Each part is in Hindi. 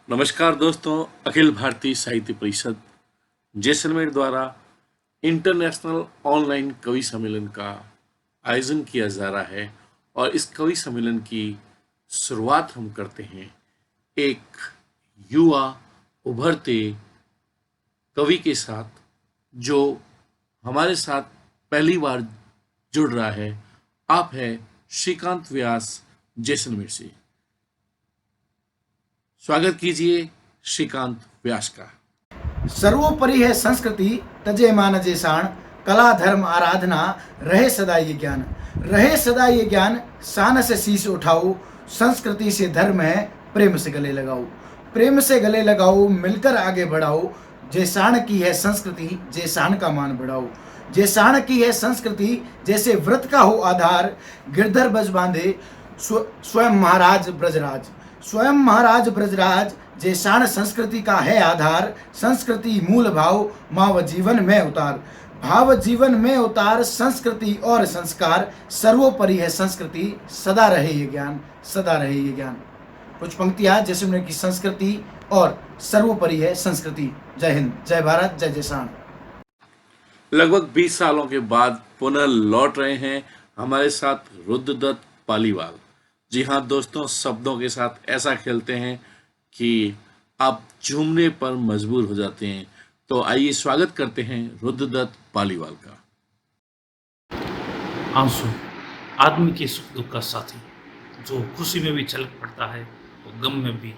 नमस्कार दोस्तों। अखिल भारतीय साहित्य परिषद जैसलमेर द्वारा इंटरनेशनल ऑनलाइन कवि सम्मेलन का आयोजन किया जा रहा है और इस कवि सम्मेलन की शुरुआत हम करते हैं एक युवा उभरते कवि के साथ जो हमारे साथ पहली बार जुड़ रहा है। आप है श्रीकांत व्यास जैसलमेर से। स्वागत कीजिए श्रीकांत व्यास का। सर्वोपरि है संस्कृति तजे मान जे शान, कला धर्म आराधना रहे सदा ये ज्ञान, रहे सदा ये ज्ञान, शान से शीश उठाओ, संस्कृति से धर्म है प्रेम से गले लगाओ, प्रेम से गले लगाओ, मिलकर आगे बढ़ाओ, जे शान की है संस्कृति जे शान का मान बढ़ाओ, जे शान की है संस्कृति जैसे व्रत का हो आधार, गिरधर बज बांधे स्वयं महाराज ब्रजराज, स्वयं महाराज ब्रजराज, जे शान संस्कृति का है आधार, संस्कृति मूल भाव माव जीवन में उतार, भाव जीवन में उतार, संस्कृति और संस्कार सर्वोपरि है संस्कृति, सदा रहे ये ज्ञान, सदा रहे ये ज्ञान। कुछ पंक्तियां जैसलमेर की संस्कृति और सर्वोपरि है संस्कृति। जय हिंद, जय भारत, जय जयशान। लगभग 20 सालों के बाद पुनः लौट रहे हैं हमारे साथ रुद्रदत्त पालीवाल। जी हाँ दोस्तों, शब्दों के साथ ऐसा खेलते हैं कि आप झूमने पर मजबूर हो जाते हैं। तो आइए स्वागत करते हैं रुद्रदत्त पालीवाल का। आंसू आदमी के सुख दुख का साथी, जो खुशी में भी छलक पड़ता है और गम में भी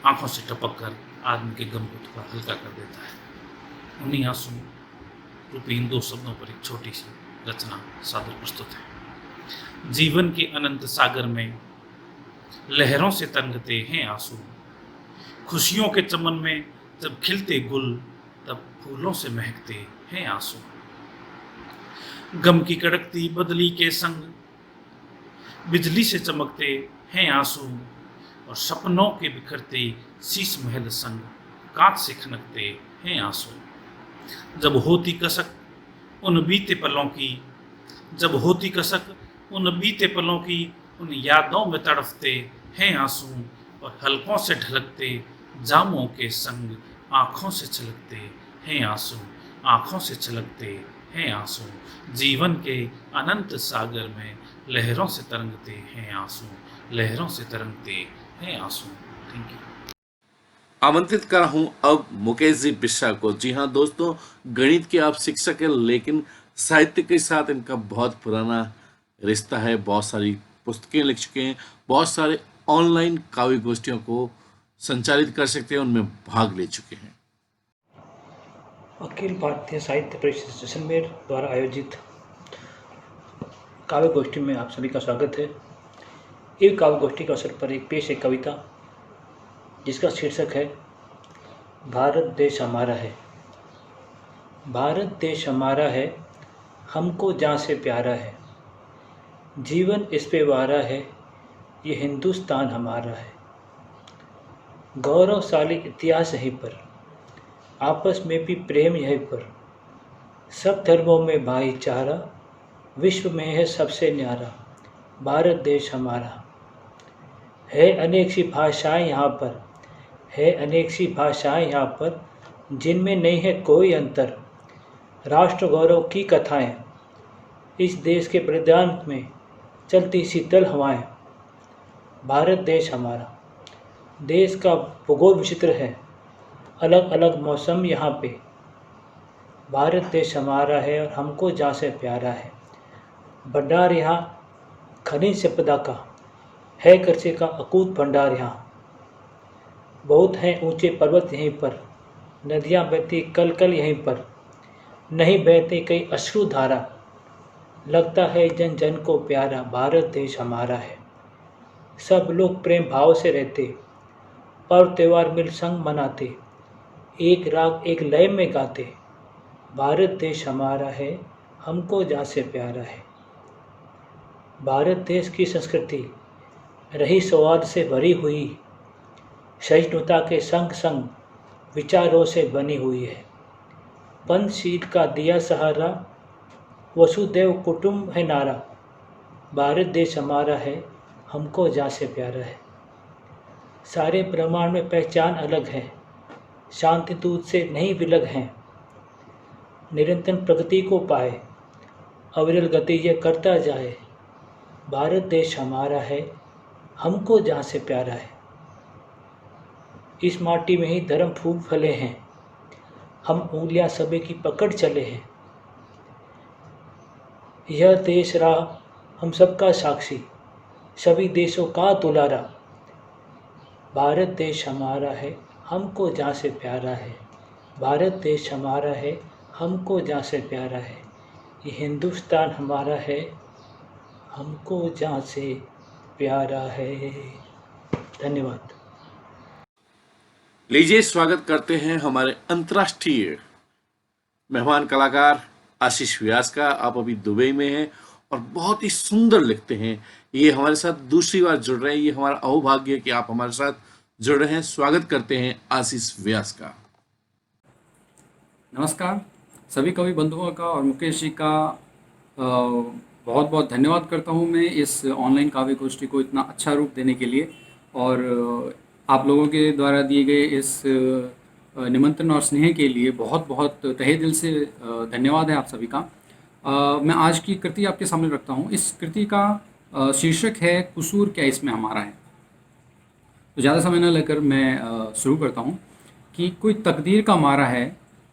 आंखों से टपक कर आदमी के गम को थोड़ा हल्का कर देता है। उन्हीं आंसू रूपी इन दो शब्दों पर एक छोटी सी रचना सादर प्रस्तुत है। जीवन के अनंत सागर में लहरों से तरंगते हैं आंसू, खुशियों के चमन में जब खिलते गुल तब फूलों से महकते हैं आंसू। गम की कड़कती बदली के संग बिजली से चमकते हैं आंसू, और सपनों के बिखरते शीश महल संग कांच से खनकते हैं आंसू। जब होती कसक उन बीते पलों की, जब होती कसक उन बीते पलों की, उन यादों में तड़फते हैं आंसू, और हलकों से ढलकते जामों के संग आँखों से छलकते हैं आंसू, आँखों से छलकते हैं आंसू। जीवन के अनंत सागर में लहरों से तरंगते हैं आंसू, लहरों से तरंगते हैं आंसू। Thank you. आमंत्रित कर रहा हूं अब मुकेश जी बिस्सा को। जी हाँ दोस्तों, गणित के आप शिक्षक हैं, लेकिन साहित्य के साथ इनका बहुत पुराना रिश्ता है। बहुत सारी पुस्तकें लिख चुके हैं, बहुत सारे ऑनलाइन काव्य गोष्ठियों को संचालित कर सकते हैं, उनमें भाग ले चुके हैं। अखिल भारतीय साहित्य परिषद जैसलमेर द्वारा आयोजित काव्य गोष्ठी में आप सभी का स्वागत है। एक काव्य गोष्ठी के अवसर पर एक पेश है कविता, जिसका शीर्षक है भारत देश हमारा है। भारत देश हमारा है, हमको जहाँ से प्यारा है, जीवन इस पे वारा है, ये हिंदुस्तान हमारा है। गौरवशाली इतिहास यहीं पर, आपस में भी प्रेम यहीं पर, सब धर्मों में भाईचारा, विश्व में है सबसे न्यारा, भारत देश हमारा है। अनेक सी भाषाएं यहाँ पर है, अनेक सी भाषाएं यहाँ पर, जिनमें नहीं है कोई अंतर। राष्ट्र गौरव की कथाएं, इस देश के बलिदान में चलती शीतल हवाएं। भारत देश हमारा, देश का भूगोल विचित्र है, अलग अलग मौसम यहाँ पे। भारत देश हमारा है और हमको जहाँ से प्यारा है। भंडार यहाँ खनिज संपदा का है, कर्चे का अकूत भंडार यहाँ। बहुत हैं ऊंचे पर्वत यहीं पर, नदियाँ बहती कल कल यहीं पर, नहीं बहते कई अश्रु धारा, लगता है जन जन को प्यारा। भारत देश हमारा है। सब लोग प्रेम भाव से रहते, पर्व त्यौहार मिल संग मनाते, एक राग एक लय में गाते। भारत देश हमारा है, हमको जहाँ से प्यारा है। भारत देश की संस्कृति रही सौहार्द से भरी हुई, सहिष्णुता के संग संग विचारों से बनी हुई है। पंचशील का दिया सहारा, वसुदेव कुटुंब है नारा। भारत देश हमारा है, हमको जहाँ से प्यारा है। सारे ब्रह्मांड में पहचान अलग है, शांति दूत से नहीं विलग हैं। निरंतर प्रगति को पाए, अविरल गति ये करता जाए। भारत देश हमारा है, हमको जहाँ से प्यारा है। इस माटी में ही धर्म फूल फले हैं, हम उंगलियां सभी की पकड़ चले हैं। यह देश रहा हम सबका साक्षी, सभी देशों का दुलारा। भारत देश हमारा है, हमको जहाँ से प्यारा है। भारत देश हमारा है, हमको जहाँ से प्यारा है। ये हिंदुस्तान हमारा है, हमको जहाँ से प्यारा है। धन्यवाद। लीजिए स्वागत करते हैं हमारे अंतर्राष्ट्रीय मेहमान कलाकार आशीष व्यास का। आप अभी दुबई में हैं और बहुत ही सुंदर लिखते हैं। ये हमारे साथ दूसरी बार जुड़ रहे हैं। ये हमारा अहोभाग्य है कि आप हमारे साथ जुड़ रहे हैं। स्वागत करते हैं आशीष व्यास का। नमस्कार सभी कवि बंधुओं का और मुकेश जी का बहुत बहुत धन्यवाद करता हूं मैं इस ऑनलाइन काव्य गोष्ठी को इतना अच्छा रूप देने के लिए, और आप लोगों के द्वारा दिए गए इस निमंत्रण और स्नेह के लिए बहुत बहुत तहे दिल से धन्यवाद है आप सभी का। मैं आज की कृति आपके सामने रखता हूं। इस कृति का शीर्षक है कसूर क्या इसमें हमारा है। तो ज़्यादा समय न लेकर मैं शुरू करता हूं कि कोई तकदीर का मारा है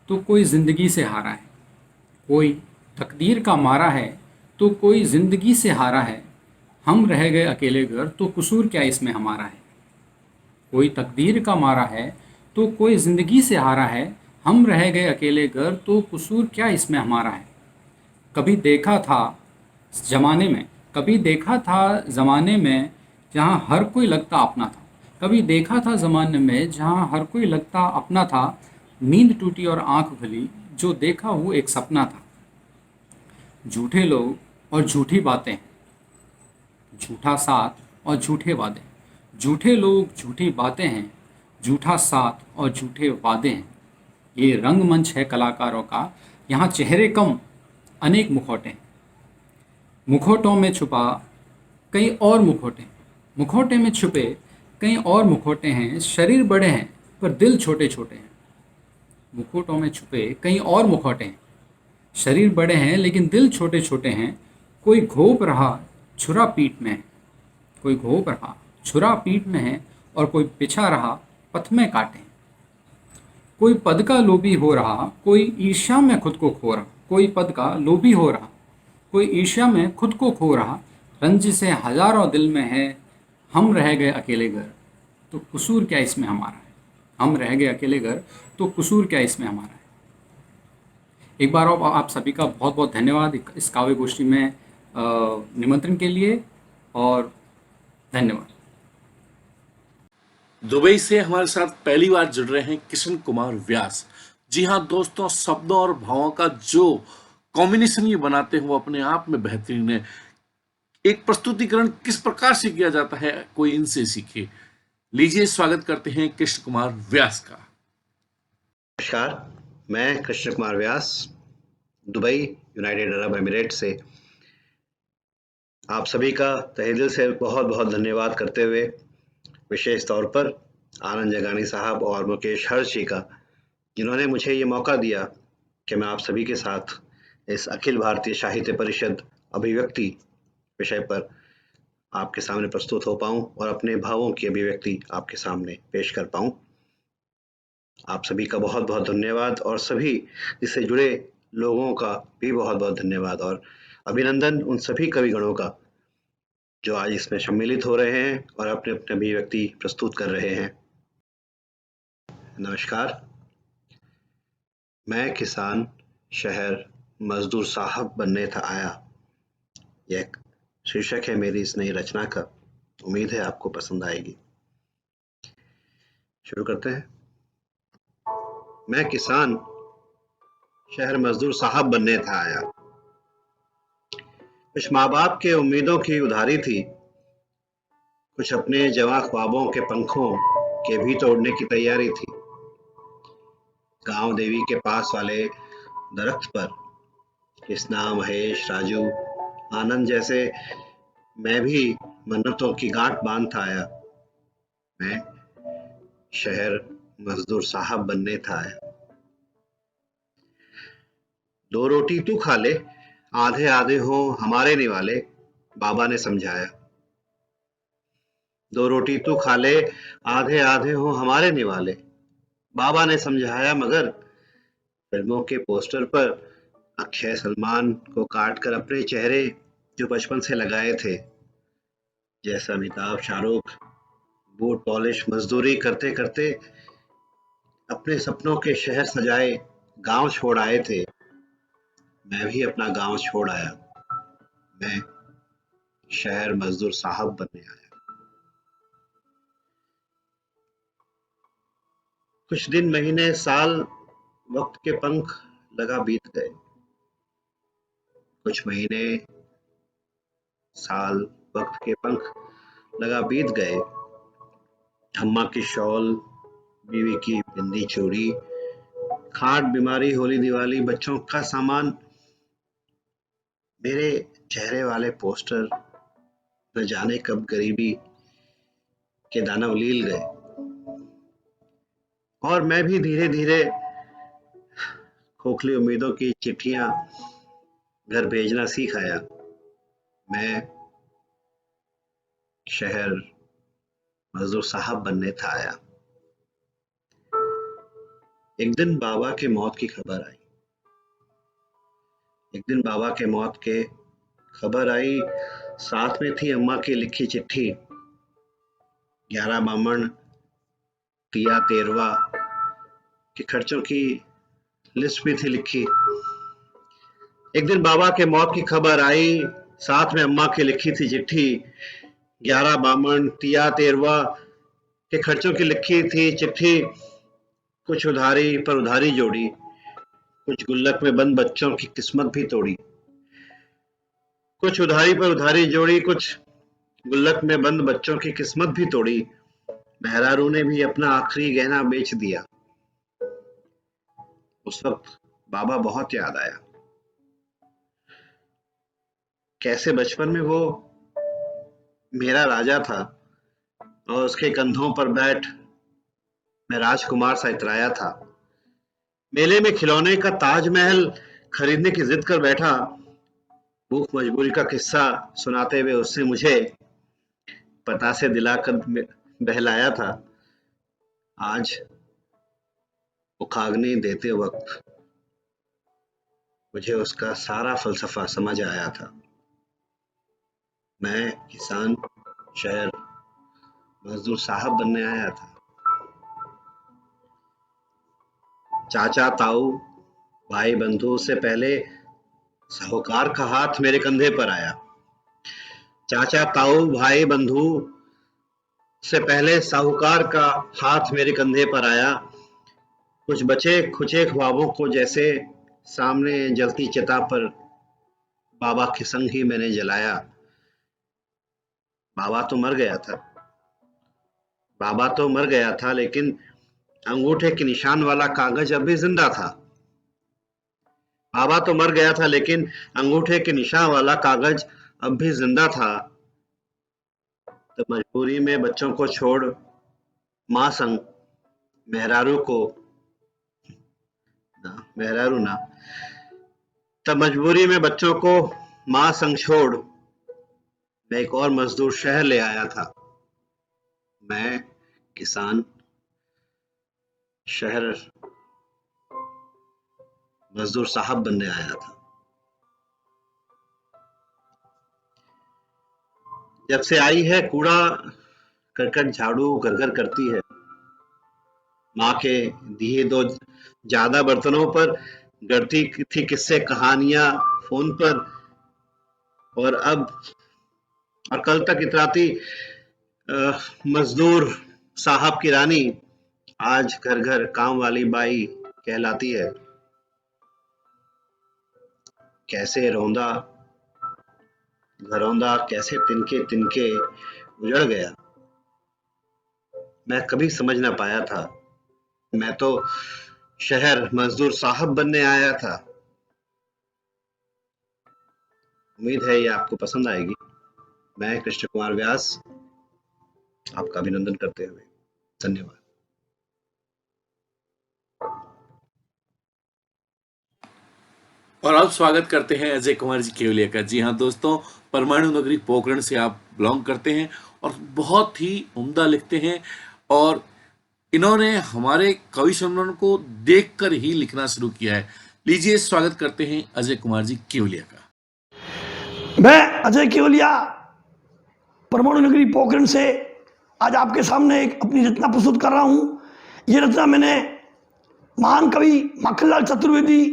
तो कोई ज़िंदगी से हारा है। कोई तकदीर का मारा है तो कोई ज़िंदगी से हारा है। हम रह गए अकेले घर तो कसूर क्या इसमें हमारा है। कोई तकदीर का मारा है तो कोई ज़िंदगी से हारा है। हम रह गए अकेले घर तो कसूर क्या इसमें हमारा है। कभी देखा था ज़माने में, कभी देखा था ज़माने में जहाँ हर कोई लगता अपना था। कभी देखा था ज़माने में जहाँ हर कोई लगता अपना था। नींद टूटी और आंख खुली, जो देखा वो एक सपना था। झूठे लोग और झूठी बातें, झूठा साथ और झूठे वादे। झूठे लोग झूठी बातें हैं, झूठा साथ और झूठे वादे हैं। ये रंगमंच है कलाकारों का, यहाँ चेहरे कम अनेक मुखौटे हैं। मुखौटों में छुपा कई और मुखौटे, मुखौटे में छुपे कई और मुखौटे हैं। शरीर बड़े हैं पर दिल छोटे छोटे हैं। मुखौटों में छुपे कई और मुखौटे हैं। शरीर बड़े हैं लेकिन दिल छोटे छोटे हैं। कोई घोप रहा छुरा पीठ में है, कोई घोप रहा छुरा पीठ में है, और कोई पिछा रहा पथ में काटे। कोई पद का लोभी हो रहा, कोई ईर्ष्या में खुद को खो रहा। कोई पद का लोभी हो रहा, कोई ईर्ष्या में खुद को खो रहा। रंज से हजारों दिल में है, हम रह गए अकेले घर तो कसूर क्या इसमें हमारा है। हम रह गए अकेले घर तो कसूर क्या इसमें हमारा है। एक बार आप सभी का बहुत बहुत धन्यवाद इस काव्य गोष्ठी में निमंत्रण के लिए, और धन्यवाद। दुबई से हमारे साथ पहली बार जुड़ रहे हैं किशन कुमार व्यास। जी हाँ दोस्तों, शब्दों और भावों का जो कॉम्बिनेशन ये बनाते हैं वो अपने आप में बेहतरीन है। एक प्रस्तुतिकरण किस प्रकार से किया जाता है, कोई इनसे सीखे। लीजिए स्वागत करते हैं कृष्ण कुमार व्यास का। नमस्कार, मैं Krishna Kumar Vyas Dubai United Arab emirate से आप सभी का तहे दिल से बहुत बहुत धन्यवाद करते हुए, विशेष तौर पर आनंद जगानी साहब और मुकेश हर्ष जी का, जिन्होंने मुझे ये मौका दिया कि मैं आप सभी के साथ इस अखिल भारतीय साहित्य परिषद अभिव्यक्ति विषय पर आपके सामने प्रस्तुत हो पाऊं और अपने भावों की अभिव्यक्ति आपके सामने पेश कर पाऊं। आप सभी का बहुत बहुत धन्यवाद, और सभी इससे जुड़े लोगों का भी बहुत बहुत धन्यवाद और अभिनंदन उन सभी कविगणों का जो आज इसमें सम्मिलित हो रहे हैं और अपने अपने अभिव्यक्ति प्रस्तुत कर रहे हैं। नमस्कार, मैं किसान शहर मजदूर साहब बनने था आया। यह शीर्षक है मेरी इस नई रचना का। उम्मीद है आपको पसंद आएगी। शुरू करते हैं। मैं किसान शहर मजदूर साहब बनने था आया। कुछ माँ बाप के उम्मीदों की उधारी थी, कुछ अपने जवां ख्वाबों के पंखों के भी तोड़ने की तैयारी थी। गांव देवी के पास वाले दरख्त पर कृष्णा, महेश, राजू, आनंद जैसे मैं भी मन्नतों की गांठ बांध था आया। मैं शहर मजदूर साहब बनने था आया। 2 रोटी तू खा ले, आधे आधे हो हमारे निवाले, बाबा ने समझाया। 2 रोटी तू खा ले, आधे आधे हो हमारे निवाले, बाबा ने समझाया। मगर फिल्मों के पोस्टर पर अक्षय सलमान को काट कर अपने चेहरे जो बचपन से लगाए थे, जैसा अमिताभ शाहरुख बूट पॉलिश मजदूरी करते करते अपने सपनों के शहर सजाए गांव छोड़ आए थे, मैं भी अपना गांव छोड़ आया। मैं शहर मजदूर साहब बनने आया। कुछ दिन महीने साल वक्त के पंख लगा बीत गए। कुछ महीने साल वक्त के पंख लगा बीत गए। अम्मा की शॉल, बीवी की बिंदी चूड़ी, खाट बीमारी होली दिवाली बच्चों का सामान, मेरे चेहरे वाले पोस्टर न जाने कब गरीबी के दानव लील गए। और मैं भी धीरे धीरे खोखली उम्मीदों की चिट्ठियां घर भेजना सीख आया। मैं शहर मजदूर साहब बनने था आया। एक दिन बाबा की मौत की खबर आई। एक दिन बाबा के मौत के खबर आई, साथ में थी अम्मा की लिखी चिट्ठी। 11 बामण, तिया तेरवा के खर्चों की लिस्ट भी थी लिखी। एक दिन बाबा के मौत की खबर आई, साथ में अम्मा की लिखी थी चिट्ठी। 11 बामण, तिया तेरवा के खर्चों की लिखी थी चिट्ठी। कुछ उधारी पर उधारी जोड़ी, कुछ गुल्लक में बंद बच्चों की किस्मत भी तोड़ी। कुछ उधारी पर उधारी जोड़ी, कुछ गुल्लक में बंद बच्चों की किस्मत भी तोड़ी। मेहरारू ने भी अपना आखिरी गहना बेच दिया। उस वक्त बाबा बहुत याद आया। कैसे बचपन में वो मेरा राजा था और उसके कंधों पर बैठ मैं राजकुमार सा इतराया था। मेले में खिलौने का ताजमहल खरीदने की जिद कर बैठा। भूख मजबूरी का किस्सा सुनाते हुए उसने मुझे पतासे दिलाकर बहलाया था। आज उखाग्नि देते वक्त मुझे उसका सारा फलसफा समझ आया था। मैं किसान शहर मजदूर साहब बनने आया था। चाचा ताऊ भाई बंधु से पहले साहूकार का हाथ मेरे कंधे पर आया। चाचा ताऊ भाई बंधु से पहले साहूकार का हाथ मेरे कंधे पर आया। कुछ बचे खुचे ख्वाबों को जैसे सामने जलती चिता पर बाबा के संग ही मैंने जलाया। बाबा तो मर गया था। बाबा तो मर गया था, लेकिन अंगूठे के निशान वाला कागज अब भी जिंदा था। बाबा तो मर गया था, लेकिन अंगूठे के निशान वाला कागज अब भी जिंदा था। तो मजबूरी में बच्चों को छोड़ माँ संग मेहरारू को मेहरारू ना तब मजबूरी में बच्चों को माँ संग छोड़ मैं एक और मजदूर शहर ले आया था। मैं किसान शहर मजदूर साहब बनने आया था। जब से आई है कूड़ा करकट झाड़ू घर घर करती है। माँ के दिए 2 ज्यादा बर्तनों पर गढ़ती थी किस्से कहानियां फोन पर, और कल तक इतराती मजदूर साहब की रानी आज घर घर काम वाली बाई कहलाती है। कैसे रौंदा घरौंदा, कैसे तिनके तिनके उजड़ गया, मैं कभी समझ ना पाया था। मैं तो शहर मजदूर साहब बनने आया था। उम्मीद है ये आपको पसंद आएगी। मैं कृष्ण कुमार व्यास आपका अभिनंदन करते हुए धन्यवाद। और अब स्वागत करते हैं अजय कुमार जी केवलिया का। जी हाँ दोस्तों, परमाणु नगरी पोखरण से आप बिलोंग करते हैं और बहुत ही उम्दा लिखते हैं, और इन्होंने हमारे कवि सम्मेलन को देखकर ही लिखना शुरू किया है। लीजिए स्वागत करते हैं अजय कुमार जी केवलिया का। मैं अजय केवलिया परमाणु नगरी पोखरण से आज आपके सामने एक अपनी रचना प्रस्तुत कर रहा हूँ। ये रचना मैंने महान कवि माखनलाल चतुर्वेदी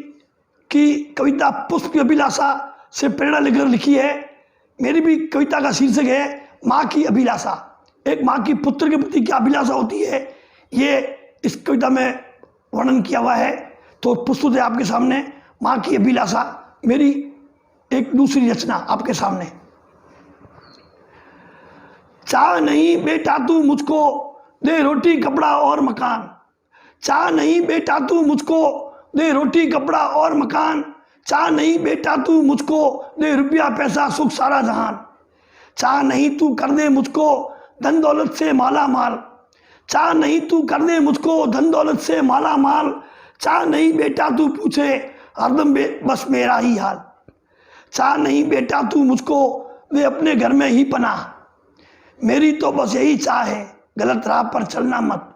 की कविता पुष्प की अभिलाषा से प्रेरणा लेकर लिखी है। मेरी भी कविता का शीर्षक है माँ की अभिलाषा। एक माँ की पुत्र के प्रति क्या अभिलाषा होती है, ये इस कविता में वर्णन किया हुआ है। तो प्रस्तुत है आपके सामने माँ की अभिलाषा, मेरी एक दूसरी रचना आपके सामने। चाह नहीं बेटा तू मुझको दे रोटी कपड़ा और मकान, चाह नहीं बेटा तू मुझको दे रोटी कपड़ा और मकान, चाह नहीं बेटा तू मुझको दे रुपया पैसा सुख सारा जहान, चाह नहीं तू कर दे मुझको धन दौलत से माला माल, चाह नहीं तू कर दे मुझको धन दौलत से माला माल, चाह नहीं बेटा तू पूछे हरदम बस मेरा ही हाल, चाह नहीं बेटा तू मुझको दे अपने घर में ही पनाह, मेरी तो बस यही चाह है गलत राह पर चलना मत,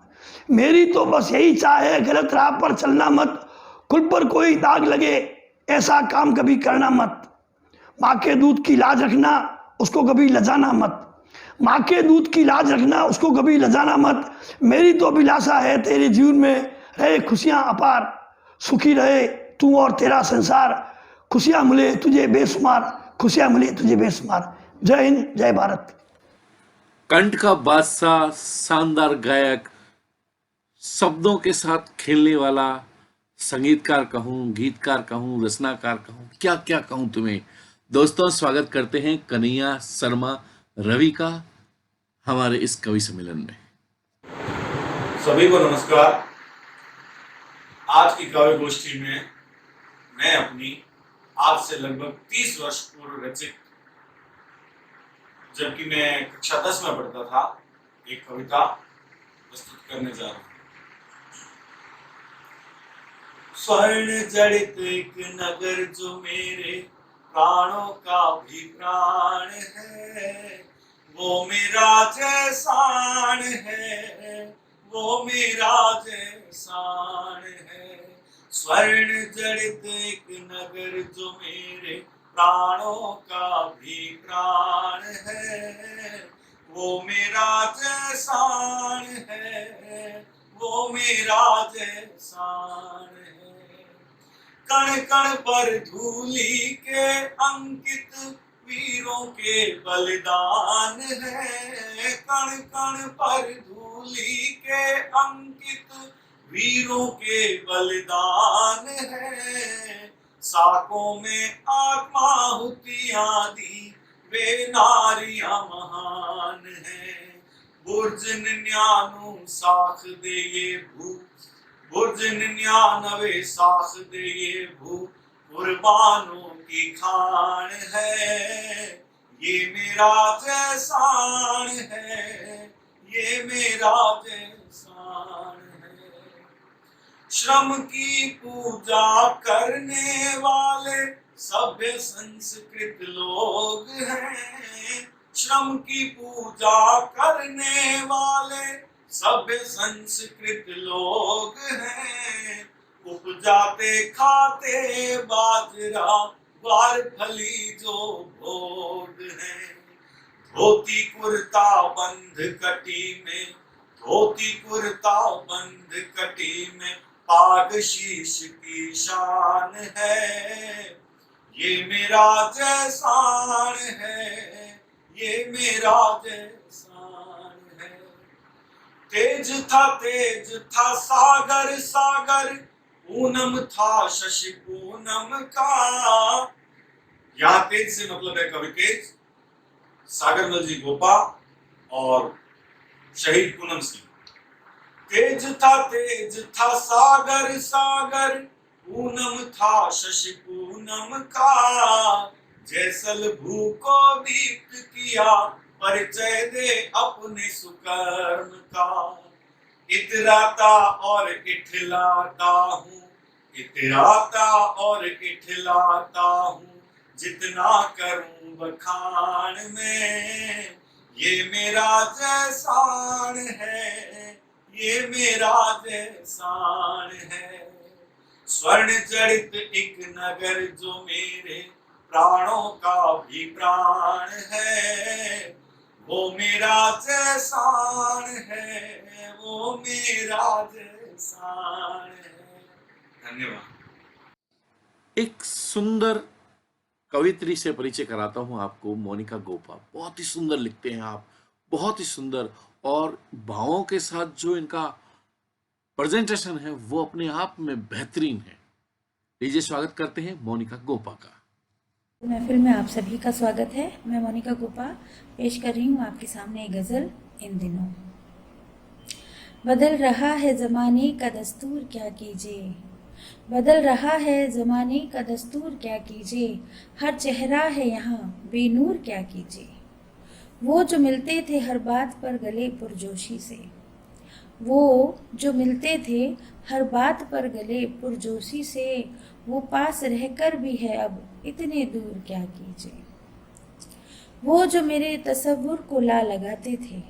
मेरी तो बस यही चाह है गलत राह पर चलना मत, खुद पर कोई दाग लगे ऐसा काम कभी करना मत, माँ के दूध की लाज रखना उसको कभी लजाना मत, माँ के दूध की लाज रखना उसको कभी लजाना मत, मेरी तो अभिलाषा है तेरे जीवन में रहे खुशियाँ अपार, सुखी रहे तू और तेरा संसार, खुशियाँ मिले तुझे बेशुमार, खुशियाँ मिले तुझे बेशुमार। जय हिंद, जय भारत। कंठ का बादशाह, शानदार गायक, शब्दों के साथ खेलने वाला, संगीतकार कहूँ, गीतकार कहूँ, रचनाकार कहूँ, क्या क्या कहूँ तुम्हें। दोस्तों स्वागत करते हैं कन्हैया शर्मा रवि का हमारे इस कवि सम्मेलन में। सभी को नमस्कार। आज की काव्य गोष्ठी में मैं अपनी आज से लगभग 30 वर्ष पूर्व रचित, जबकि मैं कक्षा 10 में पढ़ता था, एक कविता प्रस्तुत करने जा रहा हूँ। स्वर्ण जड़ित एक नगर जो मेरे प्राणों का भी प्राण है, वो मेरा जैसान है, वो मेरा जैसान है। स्वर्ण जड़ित एक नगर जो मेरे प्राणों का भी प्राण है, वो मेरा जैसान है, वो मेरा जैसान है। कण कण पर धूलि के अंकित वीरों के बलिदान है, कण कण पर धूलि के अंकित वीरों के बलिदान है। साकों में आत्माहुतियां दी वे नारियां महान है। बुर्ज 99 साख दे ये भू, बुर्ज 99 साख दे ये भू, कुर्बानों की खान है। ये मेरा जैसान है, ये मेरा जैसान है। श्रम की पूजा करने वाले सभ्य संस्कृत लोग हैं, श्रम की पूजा करने वाले सभ्य संस्कृत लोग हैं। उपजाते खाते बाजरा ग्वारफली जो भोग हैं। धोती कुर्ता बंद कटी में, धोती कुर्ता बंद कटी में पाग शीश की शान है। ये मेरा जैसान है, ये मेरा जैसान है। तेज था सागर सागर, पूनम था शशि पूनम का। यहाँ तेज से मतलब है कवि तेज, सागरमल जी गोपा और शहीद पूनम सिंह। तेज था सागर सागर, पूनम था शशि पूनम का। जैसल भू को दीप्त किया, परिचय दे अपने सुकर्म का। इतराता और इठलाता हूँ, इतराता और इठलाता हूँ जितना करूं बखान में, ये मेरा जैसान है, ये मेरा जैसान है। स्वर्ण जड़ित एक नगर जो मेरे प्राणों का भी प्राण है, वो मेरा जैसान है, वो मेरा जैसान है। धन्यवाद। एक सुंदर कवित्री से परिचय कराता हूं आपको, मोनिका गोपा। बहुत ही सुंदर लिखते हैं आप, बहुत ही सुंदर, और भावों के साथ जो इनका प्रेजेंटेशन है वो अपने आप में बेहतरीन है। लीजिए स्वागत करते हैं मोनिका गोपा का। महफिल में आप सभी का स्वागत है। मैं मोनिका गोपा पेश कर रही हूँ आपके सामने एक गज़ल। इन दिनों बदल रहा है ज़माने का दस्तूर, क्या कीजिए, बदल रहा है ज़माने का दस्तूर, क्या कीजिए, हर चेहरा है यहाँ बेनूर, क्या कीजिए। वो जो मिलते थे हर बात पर गले पुरजोशी से, वो जो मिलते थे हर बात पर गले पुरजोशी से, वो पास रहकर भी है अब इतने दूर, क्या कीजिए। वो जो मेरे तसव्वुर को ला लगाते थे,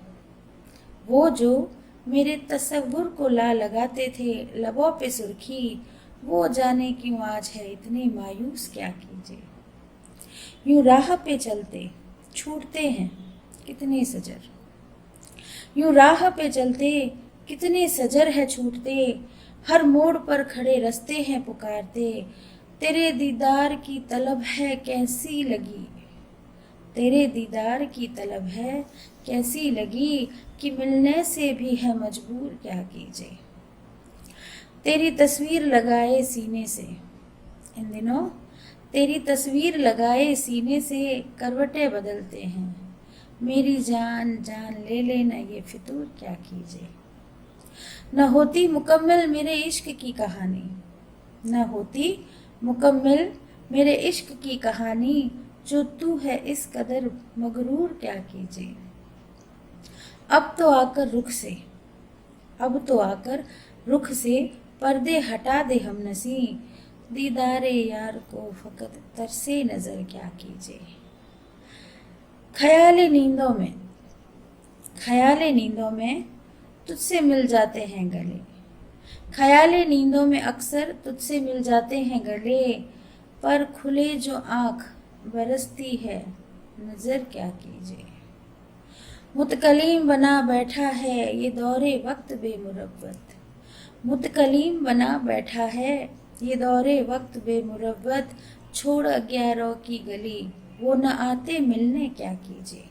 वो जो मेरे तसव्वुर को ला लगाते थे, लबों पे सुर्खी, वो जाने क्यों आज है इतने मायूस, क्या कीजिए। यूं राह पे चलते छूटते हैं कितने सजर, यूं राह पे चलते कितने सजर है छूटते, हर मोड़ पर खड़े रस्ते हैं पुकारते, तेरे दीदार की तलब है कैसी लगी, तेरे दीदार की तलब है कैसी लगी, कि मिलने से भी है मजबूर, क्या कीजिए। तेरी तस्वीर लगाए सीने से, इन दिनों तेरी तस्वीर लगाए सीने से करवटें बदलते हैं, मेरी जान जान ले लेना ये फितूर, क्या कीजिए। न होती मुकम्मल मेरे इश्क की कहानी, न होती मुकम्मल मेरे इश्क की कहानी, जो तू है इस कदर मगरूर, क्या कीजिए। अब तो आकर रुख से, अब तो आकर रुख से पर्दे हटा दे हम नसी, दीदारे यार को फकत तरसे नजर, क्या कीजिए। ख्याले नींदों में, ख्याले नींदों में तुझसे मिल जाते हैं गले, ख्याले नींदों में अक्सर तुझसे मिल जाते हैं गले, पर खुले जो आँख बरसती है नजर, क्या कीजिए। मुतकलीम बना बैठा है ये दौरे वक्त बेमुरव्वत, मुतकलीम बना बैठा है ये दौरे वक्त बेमुरव्वत, छोड़ अग्यारों की गली वो न आते मिलने, क्या कीजिए।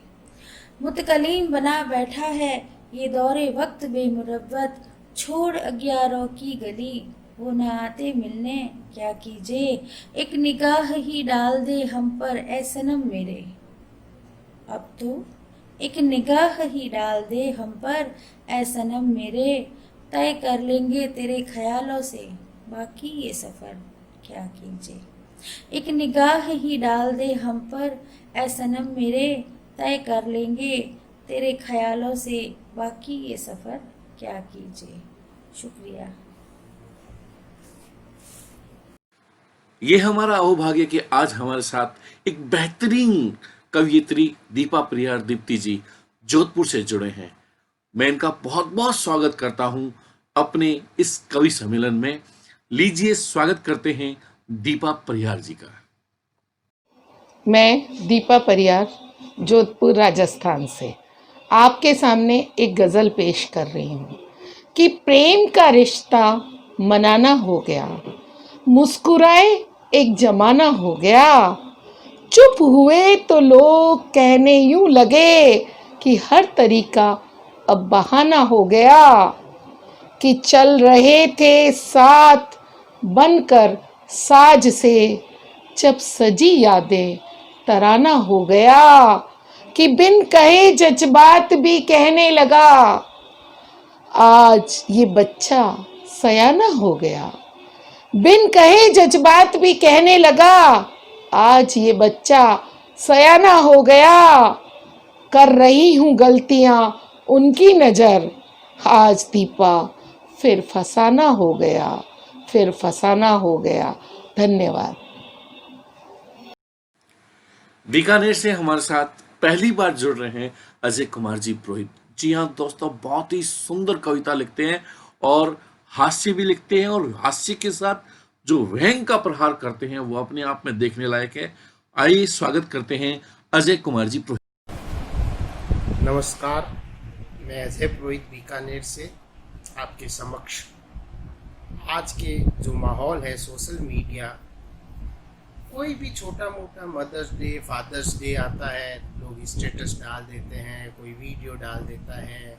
मुतकलीम बना बैठा है ये दौरे वक्त बेमुरव्वत, छोड़ अग्यारों की गली वो न आते मिलने, क्या कीजिए। एक निगाह ही डाल दे हम पर ए सनम मेरे, अब तो एक निगाह ही डाल दे हम पर ए सनम मेरे, तय कर लेंगे तेरे ख्यालों से बाकी ये सफ़र, क्या कीजिए। एक निगाह ही डाल दे हम पर ए सनम मेरे, तय कर लेंगे तेरे ख्यालों से बाकी ये सफ़र, क्या कीजिए। शुक्रिया। ये हमारा अहोभाग्य कि आज हमारे साथ एक बेहतरीन कवियत्री दीपा प्रिया दीप्ति जी जोधपुर से जुड़े हैं। मैं इनका बहुत बहुत स्वागत करता हूं अपने इस कवि सम्मेलन में। लीजिए स्वागत करते हैं दीपा परियार जी का। मैं दीपा परियार जोधपुर राजस्थान से आपके सामने एक गज़ल पेश कर रही हूँ कि प्रेम का रिश्ता मनाना हो गया, मुस्कुराए एक जमाना हो गया, चुप हुए तो लोग कहने यूं लगे कि हर तरीका अब बहाना हो गया, कि चल रहे थे साथ बनकर साज से, जब सजी यादें तराना हो गया, कि बिन कहे जज्बात भी कहने लगा, आज ये बच्चा सयाना हो गया। बिन कहे जज्बात भी कहने लगा, आज ये बच्चा सयाना हो गया। कर रही हूँ गलतियाँ उनकी नज़र, आज दीपा फिर फसाना हो गया। फिर फसाना हो गया। धन्यवाद। बीकानेर से हमारे साथ पहली बार जुड़ रहे हैं अजय कुमार जी पुरोहित। जी हाँ दोस्तों, बहुत ही सुंदर कविता लिखते हैं और हास्य भी लिखते हैं, और हास्य के साथ जो व्यंग का प्रहार करते हैं वो अपने आप में देखने लायक है। आइए स्वागत करते हैं अजय कुमार जी पुरोहित। नमस्कार, मैं अजय पुरोहित बीकानेर से आपके समक्ष। आज के जो माहौल है सोशल मीडिया, कोई भी छोटा मोटा मदर्स डे, फादर्स डे आता है, लोग स्टेटस डाल देते हैं, कोई वीडियो डाल देता है।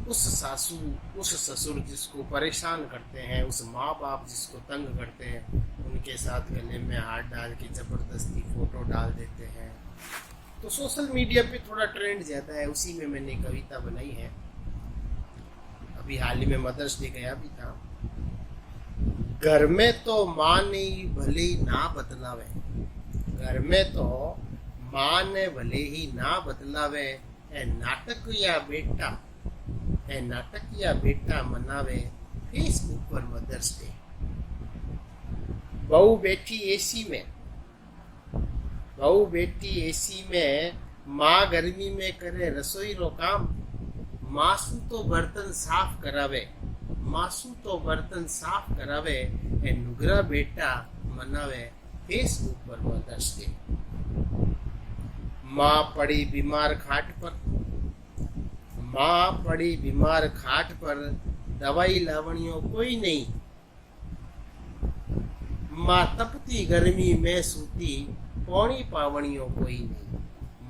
उस सासू, उस ससुर जिसको परेशान करते हैं, उस माँ बाप जिसको तंग करते हैं, उनके साथ गले में हाथ डाल के ज़बरदस्ती फ़ोटो डाल देते हैं। तो सोशल मीडिया पे थोड़ा ट्रेंड ज़्यादा है, उसी में मैंने कविता बनाई है। अभी हाल ही में मदर्स डे गया भी था। घर में तो माँ ने भले ही ना बदलावे, घर में तो माँ ने भले ही ना बदलावे, ए नाटक या बेटा मनावे फेसबुक पर मदर्स डे। बहू बेटी एसी में, माँ गर्मी में करे रसोई रो काम, मासू तो बर्तन साफ करावे, ए नुगरा बेटा मनावे फेसबुक पर मदर्स डे। माँ पड़ी बीमार खाट पर, दवाई लावणियों कोई नहीं, माँ तपती गर्मी में सूती, पौनी पावणियों कोई नहीं,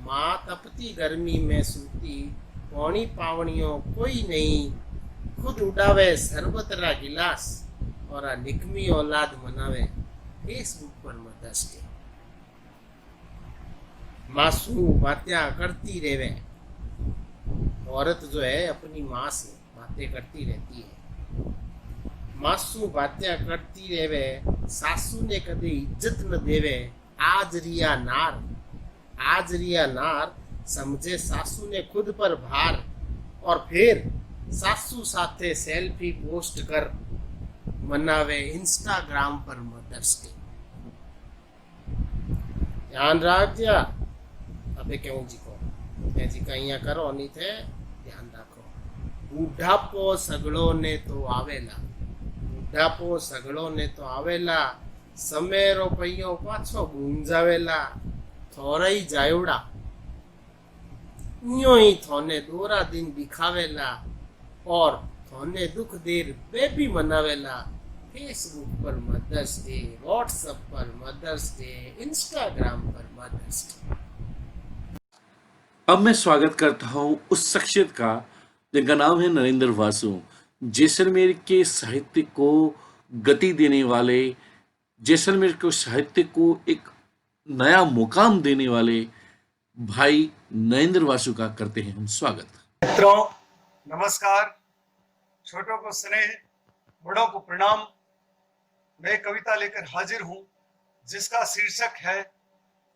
माँ तपती गर्मी में सूती, पौनी पावणियों कोई नहीं, खुद उड़ावे सरबतरा गिलास और आ निकमी औलाद मनावे फेसबुक पर मदर्स डे। मासूम बातें करती रेवे, औरत जो है अपनी माँ से बातें करती रहती है। मासूम बातें करती रेवे, सासू ने कदे इज्जत न देवे, आज रिया नार समझे सासू ने खुद पर भार, और फिर सासू साथे सेल्फी पोस्ट कर मनावे इंस्टाग्राम पर मदर्स डे। ध्यान रखजा, अबे क्यों जी को जी कहीं करो नहीं थे, ध्यान रखो। बूढ़ापो सगड़ो ने तो आवेला, समेरो पईयो पाछो गूंजावेला, थोरई जायोड़ा यूं ही थोने दोरा दिन दिखावेला, और थोने दुख देर बेबी मनावेला फेसबुक पर मदर्स डे, व्हाट्सएप पर मदर्स डे, इंस्टाग्राम पर मदर्स डे। अब मैं स्वागत करता हूं उस शख्सियत का जिनका नाम है नरेंद्र वासु। जैसलमेर के साहित्य को गति देने वाले, जैसलमेर के साहित्य को एक नया मुकाम देने वाले भाई नरेंद्र वासु का करते हैं हम स्वागत। मित्रों नमस्कार, छोटों को स्नेह, बड़ों को प्रणाम। मैं कविता लेकर हाजिर हूं जिसका शीर्षक है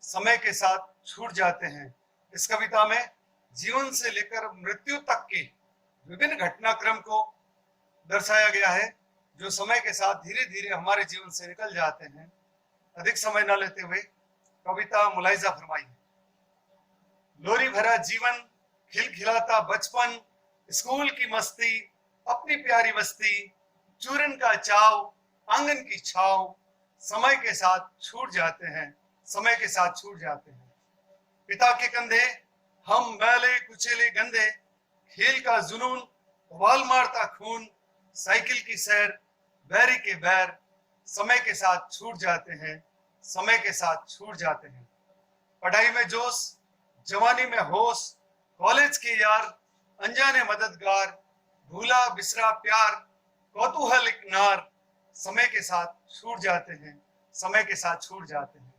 समय के साथ छूट जाते हैं। इस कविता में जीवन से लेकर मृत्यु तक के विभिन्न घटनाक्रम को दर्शाया गया है जो समय के साथ धीरे धीरे हमारे जीवन से निकल जाते हैं। अधिक समय न लेते हुए कविता मुलाहिजा फरमाइए। लोरी भरा जीवन, खिलखिलाता बचपन, स्कूल की मस्ती, अपनी प्यारी बस्ती, चूरन का चाव, आंगन की छाव, समय के साथ छूट जाते हैं, समय के साथ छूट जाते हैं। पिता के कंधे हम मैले कुचेले गंदे, खेल का जुनून, उबाल मारता खून, साइकिल की सैर, बैरी के बैर, समय के साथ छूट जाते हैं, समय के साथ छूट जाते हैं। पढ़ाई में जोश, जवानी में होश, कॉलेज के यार, अनजाने मददगार, भूला बिसरा प्यार, कौतूहल एक नार, समय के साथ छूट जाते हैं, समय के साथ छूट जाते हैं।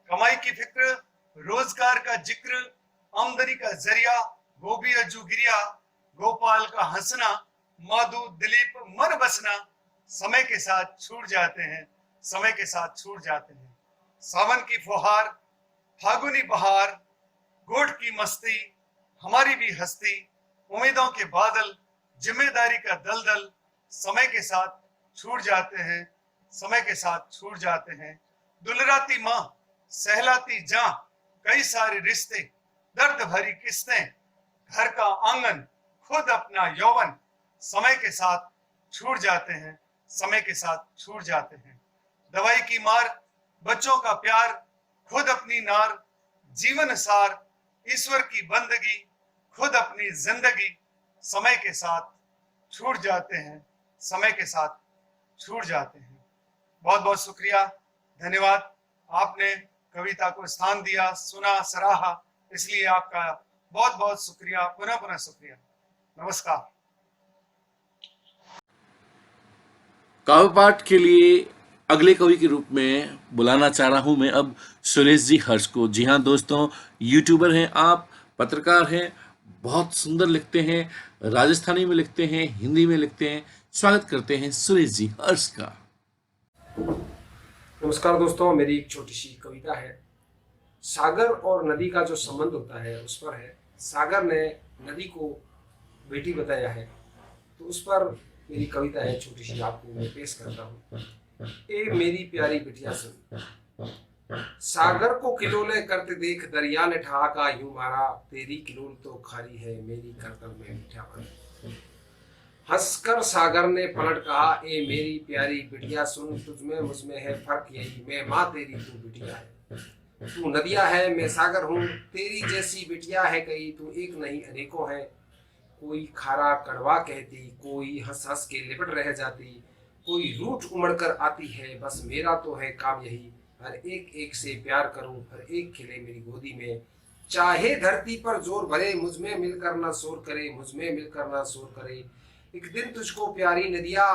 कमाई की फिक्र, रोजगार का जिक्र, आमदनी का जरिया, गोभी अज्जू गिरिया, गोपाल का हंसना, माधु दिलीप मन बसना, समय के साथ छूट जाते हैं, समय के साथ छूट जाते हैं। सावन की फुहार, फागुनी बहार, गोट की मस्ती, हमारी भी हस्ती, उम्मीदों के बादल, जिम्मेदारी का दलदल, समय के साथ छूट जाते हैं, समय के साथ छूट जाते हैं। दुलराती माँ सहलाती जां, कई सारे रिश्ते, दर्द भरी किस्तें, घर का आंगन, खुद अपना यौवन, समय के साथ छूट जाते हैं, समय के साथ छूट जाते हैं। दवाई की मार, बच्चों का प्यार, खुद अपनी नार, जीवन सार, ईश्वर की बंदगी, खुद अपनी जिंदगी, समय के साथ छूट जाते हैं, समय के साथ छूट जाते हैं। बहुत बहुत शुक्रिया, धन्यवाद। आपने कविता को स्थान दिया, सुना, सराहा, इसलिए आपका बहुत बहुत शुक्रिया, पुनः पुनः शुक्रिया। नमस्कार। काव्य पाठ के लिए अगले कवि के रूप में बुलाना चाह रहा हूं मैं अब सुरेश जी हर्ष को। जी हाँ दोस्तों, यूट्यूबर हैं आप, पत्रकार हैं, बहुत सुंदर लिखते हैं, राजस्थानी में लिखते हैं, हिंदी में लिखते हैं। स्वागत करते हैं सुरेश जी हर्ष का। नमस्कार दोस्तों, मेरी एक छोटी सी कविता है। सागर और नदी का जो संबंध होता है उस पर है। सागर ने नदी को बेटी बताया है, तो उस पर मेरी कविता है, छोटी सी आपको मैं पेश करता हूँ। ए मेरी प्यारी बिटिया सुन, सागर को किलोले करते देख, दरिया ने ठहाका यूं मारा, तेरी किलोल तो खारी है, मेरी करतल में मीठा पानी। हंसकर सागर ने पलट कहा, ए मेरी प्यारी बिटिया सुन, तुझमें मुझमें है फर्क यही, मैं माँ तेरी तू बिटिया है। तू नदिया है मैं सागर हूँ, तेरी जैसी बिटिया है कई, तू एक नहीं अनेकों है। कोई खारा कड़वा कहती, कोई हंस हंस के लिपट रह जाती, कोई रूठ उमड़ कर आती है, बस मेरा तो है काम यही, हर एक एक से प्यार करूं, हर एक खिले मेरी गोदी में। चाहे धरती पर जोर भरे, मुझ में मिलकर ना शोर करे, मुझ में मिलकर ना शोर करे। एक दिन तुझको प्यारी नदिया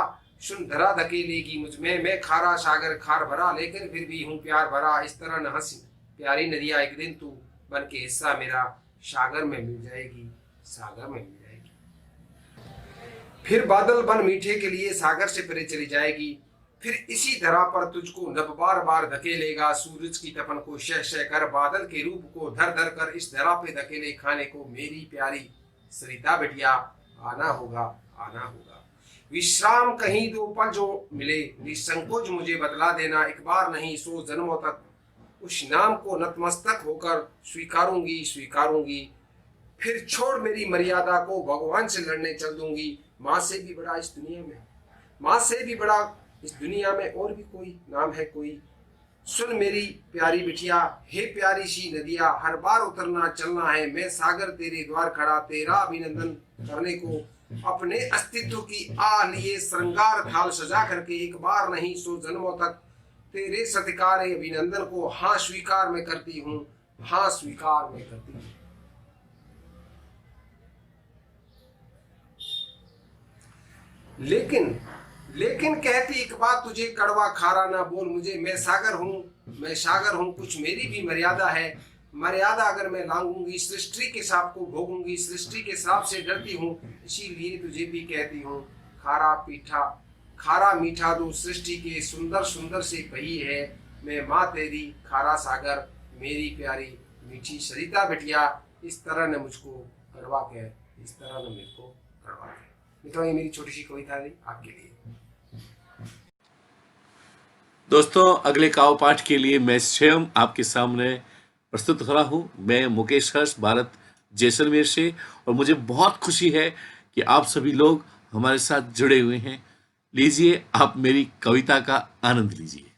सुन धरा धकेलेगी मुझ में, मैं खारा सागर खार भरा, लेकिन फिर भी हूँ प्यार भरा। इस तरह न हंस प्यारी नदिया, एक दिन तू बन के हिस्सा मेरा सागर में मिल जाएगी, सागर में मिल जाएगी। फिर बादल बन मीठे के लिए सागर से परे चली जाएगी, फिर इसी धरा पर तुझको नभ बार बार धकेलेगा। सूरज की तपन को शह शह कर, बादल के रूप को धर धर कर, इस धरा पे धकेले खाने को मेरी प्यारी सरिता बिटिया, आना होगा, आना होगा। विश्राम कहीं दो पल जो मिले, निसंकोच मुझे बतला देना, एक बार नहीं 100 जन्मों तक उस नाम को नतमस्तक होकर स्वीकारूंगी, स्वीकारूंगी। फिर छोड़ मेरी मर्यादा को, भगवान से लड़ने चल दूंगी। माँ से भी बड़ा इस दुनिया में, माँ से भी बड़ा इस दुनिया में और भी कोई नाम है कोई। सुन मेरी प्यारी बिटिया, हे प्यारी सी नदिया, हर बार उतरना चलना है, मैं सागर तेरे द्वार खड़ा, तेरा अभिनंदन करने को, अपने अस्तित्व की आ लिए श्रृंगार थाल सजा करके, एक बार नहीं 100 जन्मों तक तेरे सत्कार अभिनंदन को, हाँ स्वीकार मैं करती हूँ, हाँ स्वीकार मैं करती हूँ। लेकिन कहती एक बात तुझे कड़वा खारा ना बोल मुझे, मैं सागर हूँ, कुछ मेरी भी मर्यादा है। मर्यादा अगर मैं लांघूंगी, सृष्टि के श्राप को भोगूंगी, सृष्टि के श्राप से डरती हूँ, इसीलिए तुझे भी कहती हूँ खारा मीठा दो सृष्टि के, सुंदर सुंदर से कही है, मैं माँ तेरी खारा सागर, मेरी प्यारी मीठी सरिता बिटिया। इस तरह ने मुझको करवा के, इस तरह ने मुझको करवा के। मित्रों, ये मेरी छोटी सी कविता थी आपके लिए। दोस्तों, अगले काव्य पाठ के लिए मैं स्वयं आपके सामने प्रस्तुत हो रहा हूँ। मैं मुकेश हर्ष, भारत जैसलमेर से, और मुझे बहुत खुशी है कि आप सभी लोग हमारे साथ जुड़े हुए हैं। लीजिए, आप मेरी कविता का आनंद लीजिए।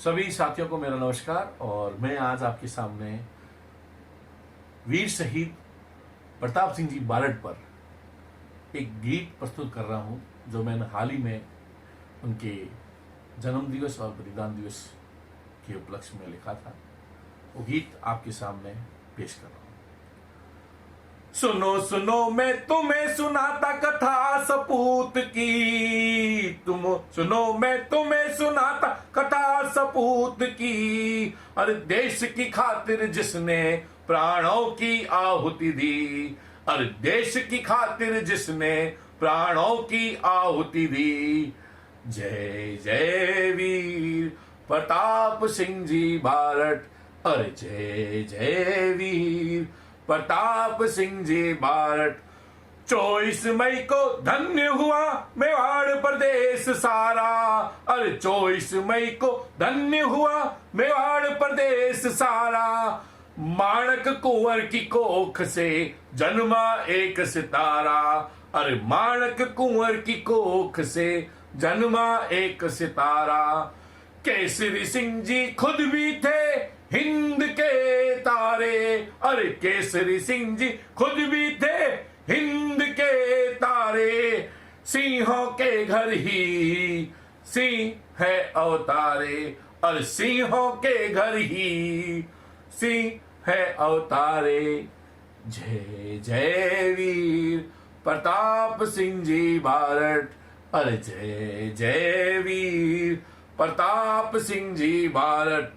सभी साथियों को मेरा नमस्कार, और मैं आज आपके सामने वीर शहीद प्रताप सिंह जी बारड पर एक गीत प्रस्तुत कर रहा हूं, जो मैंने हाल ही में उनके जन्म दिवस और बलिदान दिवस के उपलक्ष्य में लिखा था। वो गीत आपके सामने पेश कर रहा हूं। सुनो सुनो मैं तुम्हें सुनाता कथा सपूत की, तुम सुनो मैं तुम्हें सुनाता कथा सपूत की। अरे देश की खातिर जिसने प्राणों की आहुति दी, अरे देश की खातिर जिसने प्राणों की आहुति दी। जय जय वीर प्रताप सिंह जी बारड, अरे जय जय वीर प्रताप सिंह जी बारड। 24 मई को धन्य हुआ मेवाड़ प्रदेश सारा, अरे 24 मई को धन्य हुआ मेवाड़ प्रदेश सारा। माणक कुंवर की कोख से जन्मा एक सितारा, अरे माणक कुंवर की कोख से जन्मा एक सितारा। केसरी सिंह जी खुद भी थे हिंद के तारे, अरे केसरी सिंह जी खुद भी थे हिंद के तारे। सिंहों के घर ही सिंह है अवतारे, और सिंहों के घर ही सिंह है अवतारे। जय जय वीर प्रताप सिंह जी बारट, अरे जय जय वीर प्रताप सिंह जी बारट।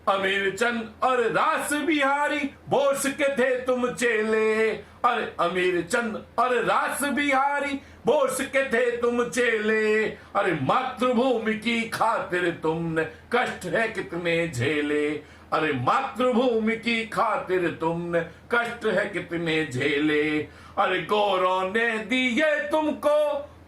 अमीर चंद और रास बिहारी बोस के थे तुम चेले, अरे अमीर चंद और रास बिहारी बोस के थे तुम चेले। अरे मातृभूमि की खातिर तुमने कष्ट है कितने झेले, अरे मातृभूमि की खातिर तुमने कष्ट है कितने झेले। अरे गौरों ने दिए तुमको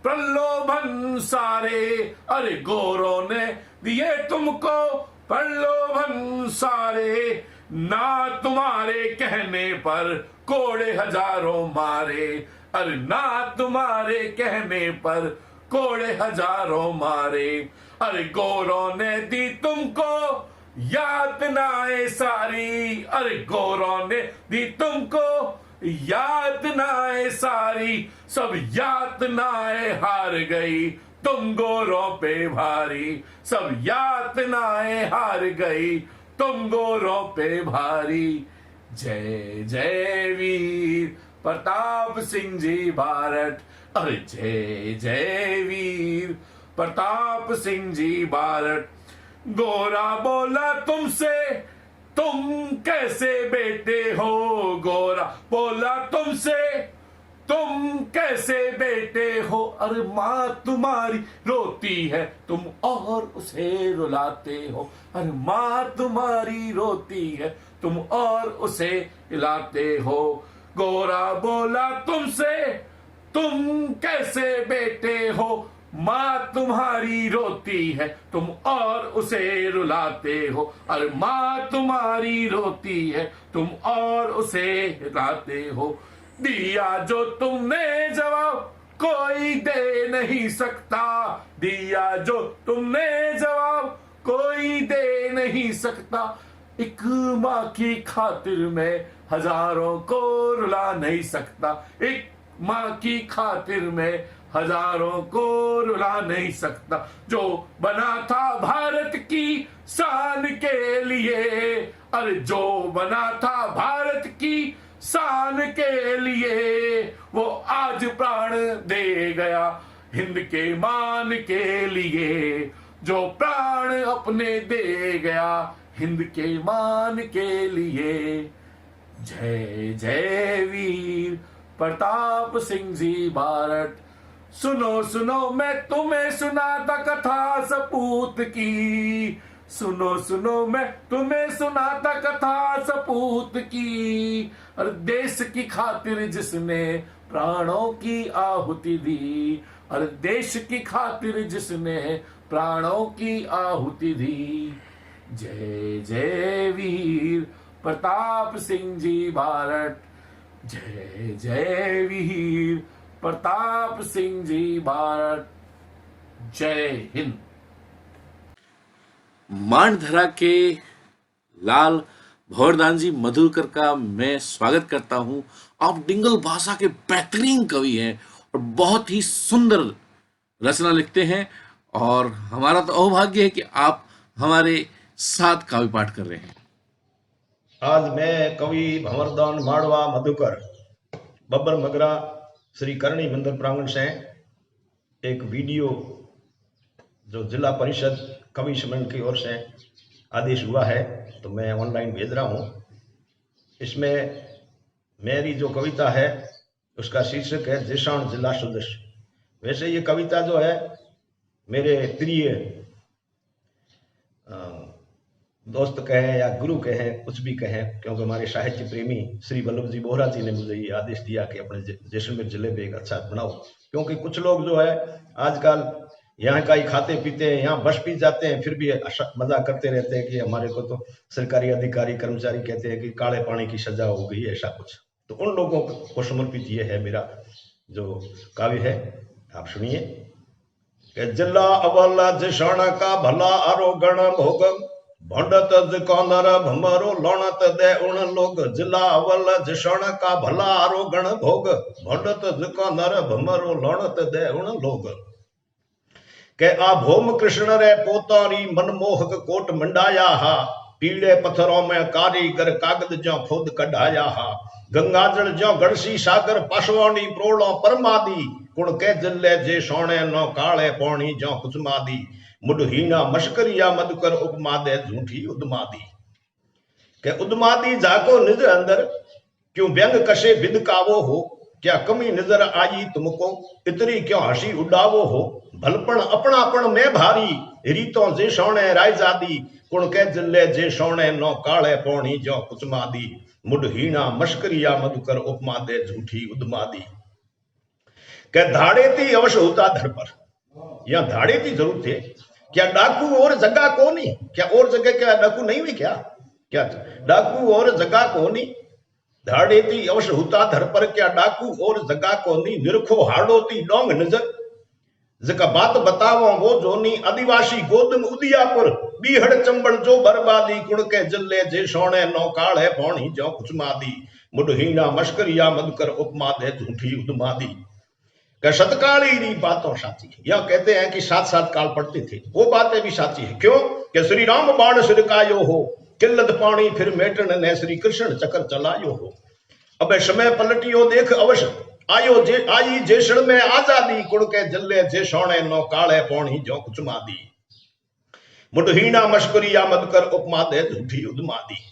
प्रलोभन सारे, अरे गौरों ने दिए तुमको प्रलोभन सारे। ना तुम्हारे कहने पर कोड़े हजारों मारे, अरे ना तुम्हारे कहने पर कोड़े हजारों मारे। अरे गौरों ने दी तुमको यातनाएं सारी, अरे गौरों ने दी तुमको यातनाएं सारी। सब यातनाएं हार गई तुम गोरों पे भारी, सब यातनाएं हार गई तुम गोरों पे भारी। जय जय वीर प्रताप सिंह जी बारट, अरे जय जय वीर प्रताप सिंह जी बारट। गोरा बोला तुमसे तुम कैसे बेटे हो, गोरा बोला तुमसे तुम कैसे बेटे हो। अरे माँ तुम्हारी रोती है तुम और उसे रुलाते हो, अरे माँ तुम्हारी रोती है तुम और उसे रुलाते हो। गोरा बोला तुमसे तुम कैसे बेटे हो, माँ तुम्हारी रोती है तुम और उसे रुलाते हो, अरे माँ तुम्हारी रोती है तुम और उसे रुलाते हो। दिया जो तुमने जवाब कोई दे नहीं सकता, दिया जो तुमने जवाब कोई दे नहीं सकता। एक माँ की खातिर मैं हजारों को रुला नहीं सकता, एक माँ की खातिर मैं हजारों को रुला नहीं सकता। जो बना था भारत की शान के लिए, अरे जो बना था भारत की शान के लिए, वो आज प्राण दे गया हिंद के मान के लिए। जो प्राण अपने दे गया हिंद के मान के लिए। जय जय वीर प्रताप सिंह जी बारट। सुनो सुनो मैं तुम्हें सुनाता कथा सपूत की, सुनो सुनो मैं तुम्हें सुनाता कथा सपूत की। और देश की खातिर जिसने प्राणों की आहुति दी, और देश की खातिर जिसने प्राणों की आहुति दी। जय जय वीर प्रताप सिंह जी बारट, जय जय वीर प्रताप सिंह जी बारट। जय हिंद। मांडधरा के लाल भवरदान जी मधुकर का मैं स्वागत करता हूं। आप डिंगल भाषा के बेहतरीन कवि हैं और बहुत ही सुंदर रचना लिखते हैं, और हमारा तो अहोभाग्य है कि आप हमारे साथ काव्य पाठ कर रहे हैं। आज मैं कवि भंवरदान माड़वा मधुकर बब्बर मगरा श्री करणी मंदिर प्रांगण से एक वीडियो जो जिला परिषद कवि सम्मेलन की ओर से आदेश हुआ है तो मैं ऑनलाइन भेज रहा हूँ। इसमें मेरी जो कविता है उसका शीर्षक है जिशान जिला सदस्य। वैसे ये कविता जो है मेरे प्रिय दोस्त कहें या गुरु कहें, कुछ भी कहें, क्योंकि हमारे साहित्य प्रेमी श्री वल्लभ जी बोहरा जी ने मुझे ये आदेश दिया कि अपने जैसलमेर जिले में एक अच्छा बनाओ। क्योंकि कुछ लोग जो है आजकल यहाँ का ही खाते पीते हैं, यहाँ बस पी जाते हैं, फिर भी मजाक करते रहते हैं कि हमारे को तो सरकारी अधिकारी कर्मचारी कहते हैं कि काले पानी की सजा हो गई, ऐसा कुछ। तो उन लोगों को समर्पित ये है मेरा जो काव्य है, आप सुनिए। जिला अवल जिषण का भला आरोगण भोग, भंडत जिकोनर भमरो लौणत दे उण लोग। जिला अवल जिषण का भला आरोगण भोग, भंडत जिकोनर भमरो लौणत दे उण लोग। के आ भोम कृष्ण रे पोतारी मनमोहक कोट मंडाया हा, पीले पत्थरों में कारीगर कागज जो खुद कढ़ाया हा। गंगाजल जो गड़सी सागर पासवानी प्रोड़ो परमादी, कुण के जिले जे सोने नो काले पौनी जो कुसमादी। मुडहीना मशकरिया मधुकर उपमा दे झूठी उदमादी। के उदमादी जाको निज अंदर, क्यों व्यंग कशे बिदकावो हो। क्या कमी नजर आई तुमको, इतनी क्यों हंसी उड़ावो हो। भलपण अपनापण में भारी, रीतों जे सोने रायजादी। कुण के जिले जे सोने नो काले पौनी जो कुसमादी। मुडहीना मशकरिया मधुकर उपमा दे झूठी उदमादी। के धाड़े थी अवश्य होता धर पर, या धाड़े थी जरूर थे। क्या डाकू और जगह को नहीं, क्या और जगह क्या डाकू नहीं हुई क्या, क्या डाकू और जगह को नहीं। धाड़े थी अवश्य होता धर पर, क्या डाकू और जगह को नहीं। निरखो हाड़ो थी डोंग नजर, जका बात बतावो वो जोनी। आदिवासी गोदम उदियापुर, बीहड़ चंबल जो बर्बादी। कुण के जिले जे सोने नो काले पौनी जो कुसमादी। मुडहीना मशकरिया मधुकर उपमा दे झूठी उदमादी। शतकाली री बातों साची, यह कहते हैं कि 7-7 काल पढ़ते थे, वो बातें भी साची है। क्यों कि श्री राम बाण सिरकायो हो, किल्लत पानी फिर मेटन ने श्री कृष्ण चक्र चलायो हो। अब समय पलटियो देख अवश्य, आयो जे आई जेसण में आजादी। कुण के जिले जे सोने नो काले पौनी जो कुसमादी। मुडहीना मशकरिया मधुकर उपमा दे झूठी उदमादी।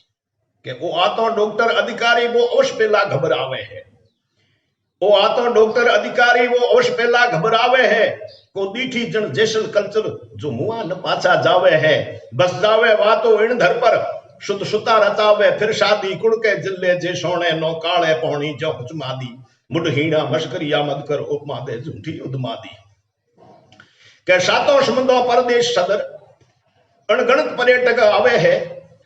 के वो आतो डॉक्टर अधिकारी वो अवश्य पहला घबरावे है। वो आतो डॉक्टर अधिकारी वो अवश्य पहला घबरावे है। को दीठी जन जैसल कल्चर जो मुआ न पाछा जावे है। बस जावे वातो इन धर पर, शुद्ध सुता रचावे फिर शादी। कुण के जिले जे सोने नो काले पौनी जो कुसमादी। मुडहीना मशकरिया मधुकर उपमा दे झूठी उदमादी। के सातों समुद्रों परदेश सदर, अनगणत पर्यटक आवे है।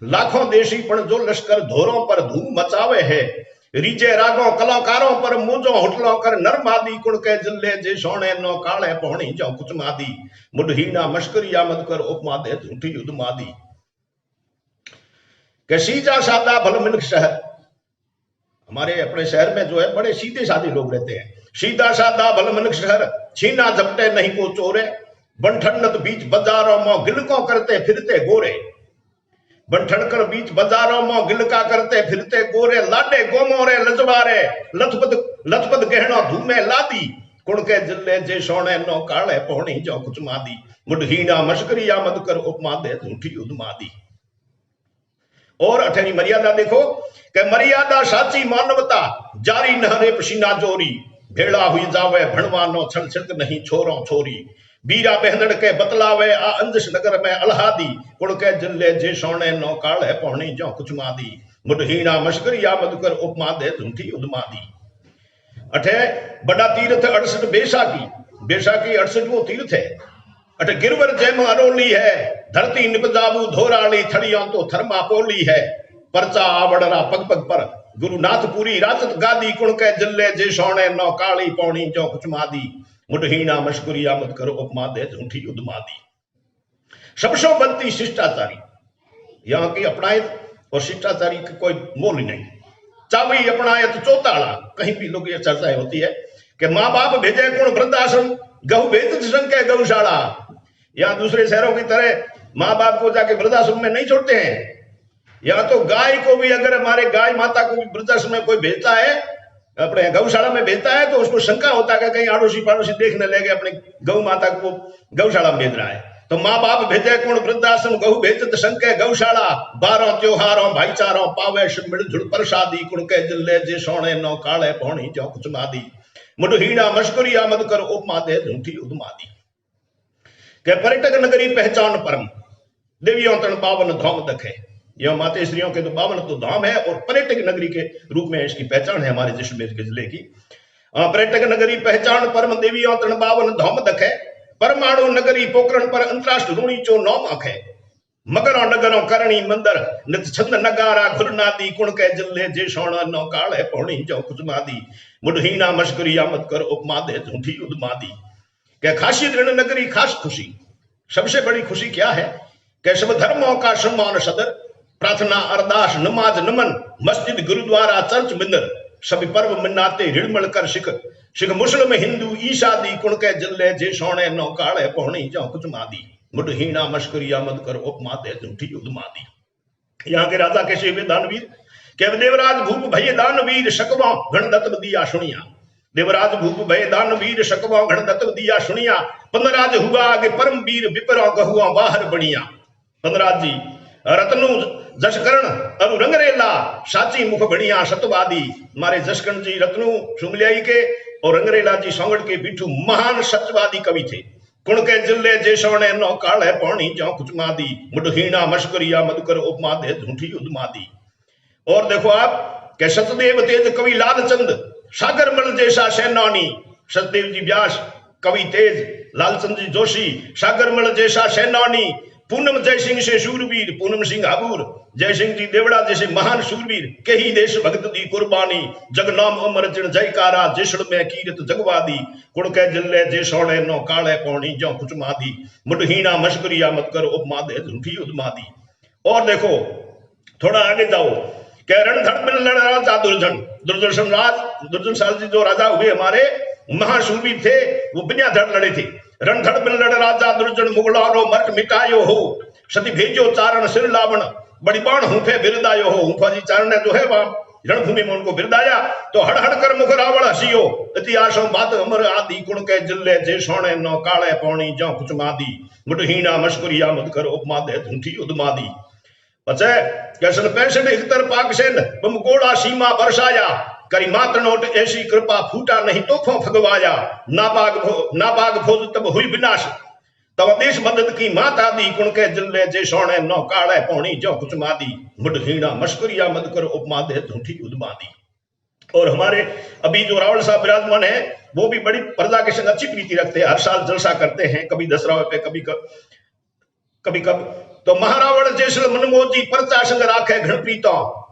लाखों देशी पण जो लश्कर धोरों पर धूम मचावे है। रीजे रागों कलाकारों पर मूंजो होटलों कर नरमादी। कुण के जिले जे सोने नो काले पौनी जो कुसमादी। मुडहीना मशकरिया मधुकर उपमा दे झूठी उदमादी। के सीधा सादा भल मिल्क शहर, हमारे अपने शहर में जो है बड़े सीधे साधे लोग रहते हैं। सीधा सादा भल मिल्क शहर, छीना झपटे नहीं को चोरे। बंठनत बीच बाजारों में गिलकों करते फिरते गोरे। बंठनकर बीच बाजारों में गिलका करते फिरते गोरे। लाडे गोमोरे लजवारे, लथपथ गहना धूमे लादी। कुण के जिले जे सोने नो काले पौनी जो कुसमादी। मुडहीना मशकरिया मधुकर उपमा दे झूठी उदमादी। और अठेनी मर्यादा देखो कि मर्यादा साची मानवता, जारी नहरे पसीना जोरी। भेड़ा हुई जावे भणवानो, छण छिड़क नहीं छोरों छोरी। बीरा बहनड़ के बतलावे आ अंजश नगर में अलहादी। कुण के जिले जे सोने नो काले पौनी जो कुसमादी। मुडहीना मशकरिया मधुकर उपमा दे झूठी उदमादी। अठे बड़ा तीर्थ 68 बैसाखी, बैसाखी 68वां तीर्थ है। अठे गिरवर जैम अरोली है, धरती निपजाबू धोराली। थड़ियों तो थर्मापोली है, परचा आवड़रा पग पग पर। गुरुनाथपुरी राजत गादी। कुण के जिले जे सोने नो काली पौनी जो कुसमादी। मुडहीना मशकरिया मधुकर उपमा दे झूठी उदमादी। सबसो बनती शिष्टाचारी, यहाँ की अपनायत और शिष्टाचारी की कोई मोल ही नहीं। चावी अपनायत चौताला, कहीं भी लोग ये चर्चाएं होती है कि माँ बाप भेजे कौन वृद्धाश्रम, गहु भेज संग के गौशाला। यहाँ दूसरे शहरों की तरह माँ बाप को जाके वृद्धाश्रम में नहीं छोड़ते हैं। यहाँ तो गाय को भी, अगर हमारे गाय माता को भी वृद्धाश्रम में कोई भेजता है, अपने गौशाला में भेजता है, तो उसको शंका होता है कि कहीं आड़ोसी पड़ोसी देखने लगे अपने गौ माता को गौशाला में भेज रहा है। तो माँ बाप भेजे कौन वृद्धाश्रम, गहु भेजत संके गौशाला। 12 त्योहारों भाईचारों पावे मिलजुल प्रसादी। कुण के जिले जे सोने नो काले पौनी जो कुसमादी। मुडहीना मशकरिया मधुकर उपमा दे झूठी उदमादी। के पर्यटक नगरी पहचान परम, देवियों तन पावन धाम दखे। यह माते श्रियों के तो 52 तो धाम है और पर्यटक नगरी के रूप में इसकी पहचान है हमारे जैसलमेर के जिले की। पर्यटक नगरी पहचान परम देवियों तन 52 धाम दखे। परमाणु नगरी पोखरण पर अंतरराष्ट्र ऋणी चो नौम आखे। मगरों नगरों करणी मंदिर नित छंद नगारा घुरनादी कुण के जिले जे सोना नौ काले पौणी जो कुचमादी मुढ़ीना मशकरी आमद कर उपमा दे झूठी उदमादी। क्या खासियत ऋण नगरी खास खुशी। सबसे बड़ी खुशी क्या है कि सब धर्मों का सम्मान सदर, प्रार्थना अरदास नमाज नमन मस्जिद गुरुद्वारा चर्च मंदिर सभी पर्व मनाते रिड़मल कर सिख मुस्लिम हिंदू ईसादी कुण के जिले जे सोने नौ काले पौणी जो कुचमादी मुढ़ीना मशकरी आमद कर उपमा दे झूठी उदमादी। यहाँ के राजा कैसे हुए दानवीर के देवराज भूप भय दानवीर शकवा गण दत्त दिया सुनिया। देवराज भूप भय दानवीर शकवा गण दत्त दिया सुनिया। पंदराज हुआ आगे परम वीर विपरा गहुआ बाहर बनिया। पंदराज जी रत्नु जसकरण अरु रंगरेला साची मुख बढ़िया सतवादी। मारे जसकरण जी रत्नु सुमलियाई के और रंगरेला जी सोंगड़ के बिठू महान सत्यवादी कवि थे। कुण के जिले जे सोने नौ काले पौणी जो कुचमादी मुढ़ीना मशकरिया मधुकर उपमा दे झूठी उदमादी। और देखो आप के सतदेव तेज कवि लालचंद सागर मल जैसा सेनानी। सतदेव जी व्यास कवि तेज, लालचंद जी जोशी सागर मल जैसा सेनानी। पूनम जय सिंह से शूरवीर पूनम सिंह हाबूर, जय सिंह जी देवड़ा जैसे महान शूरवीर के ही देश भक्त दी कुर्बानी। जगनाम अमर जिण जयकारा जैसलमेर कीरत जगवादी। कुण के जिले जे सोने नौ काले पौणी जो कुचमादी मुढ़ीना मशकरी आमद कर उपमा दे झूठी उदमादी। और देखो थोड़ा आगे जाओ के रणधड़ में लड़ राजा दुर्जन साल जी जो राजा हुए हमारे महाशूरवीर थे वो बिना धड़ लड़े थे। रणधड़ में लड़ राजा दुर्जन मुगलारो मर्क मिटायो हो। सती भेजो चारण सिर लावण बड़ी बाण हुफे बिरदायो हो। हुफा जी चारण ने जो है वहां रणभूमि में उनको बिरदाया तो हड़ हड़ कर मुख रावण हसियो। इतिहासों बात अमर आदि कुण के जिले जे सोने नौ काले पौणी जो कुचमादी मुढ़ीना मशकरी आमद कर उपमा दे झूठी उदमादी। पचे कैसन 65 इकतर पाक सेन बम गोड़ा सीमा बरसाया। करी मात्र नोट ऐसी कृपा फूटा नहीं तोहफों फगवाया। नापाग फौज तब हुई विनाश तब देश मदद की माता दी। कुण के जिले जे सोने नौ काले पौणी जो कुचमादी मुढ़ीना मशकरी आमद कर उपमा दे झूठी उदमादी। और हमारे अभी जो रावल साहब विराजमान है वो भी बड़ी प्रजा के संग अच्छी प्रीति रखते हैं। हर साल जलसा करते हैं, कभी दसरा पे कभी कब तो महारावण जैसल मनमोजी परचा संग राखे घनप्रीता।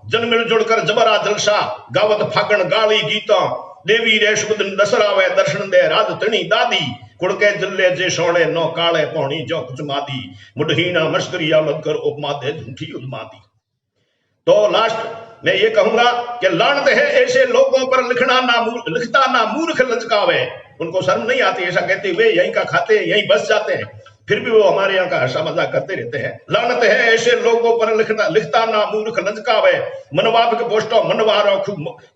जन मिल जुड़कर जबरा जलसा गावत फागण गाली गीता। देवी रे शुभ दिन दसरावे दर्शन दे राज तणी दादी। कुण के जिले जे सोने नौ काले पौणी जो कुचमादी मुढ़ीना मशकरी आमद कर उपमा दे झूठी उदमादी। तो लास्ट मैं ये कहूंगा कि लानत है ऐसे लोगों पर लिखता ना मूर्ख लचकावे। उनको शर्म नहीं आती ऐसा कहते हुए यहीं का खाते यहीं बस जाते हैं, फिर भी वो हमारे यहाँ का हंसा मजाक करते रहते हैं। लानत है ऐसे लोगों पर लिखता ना मूर्ख लचकावे। मनवाब के पोस्टो मनवारो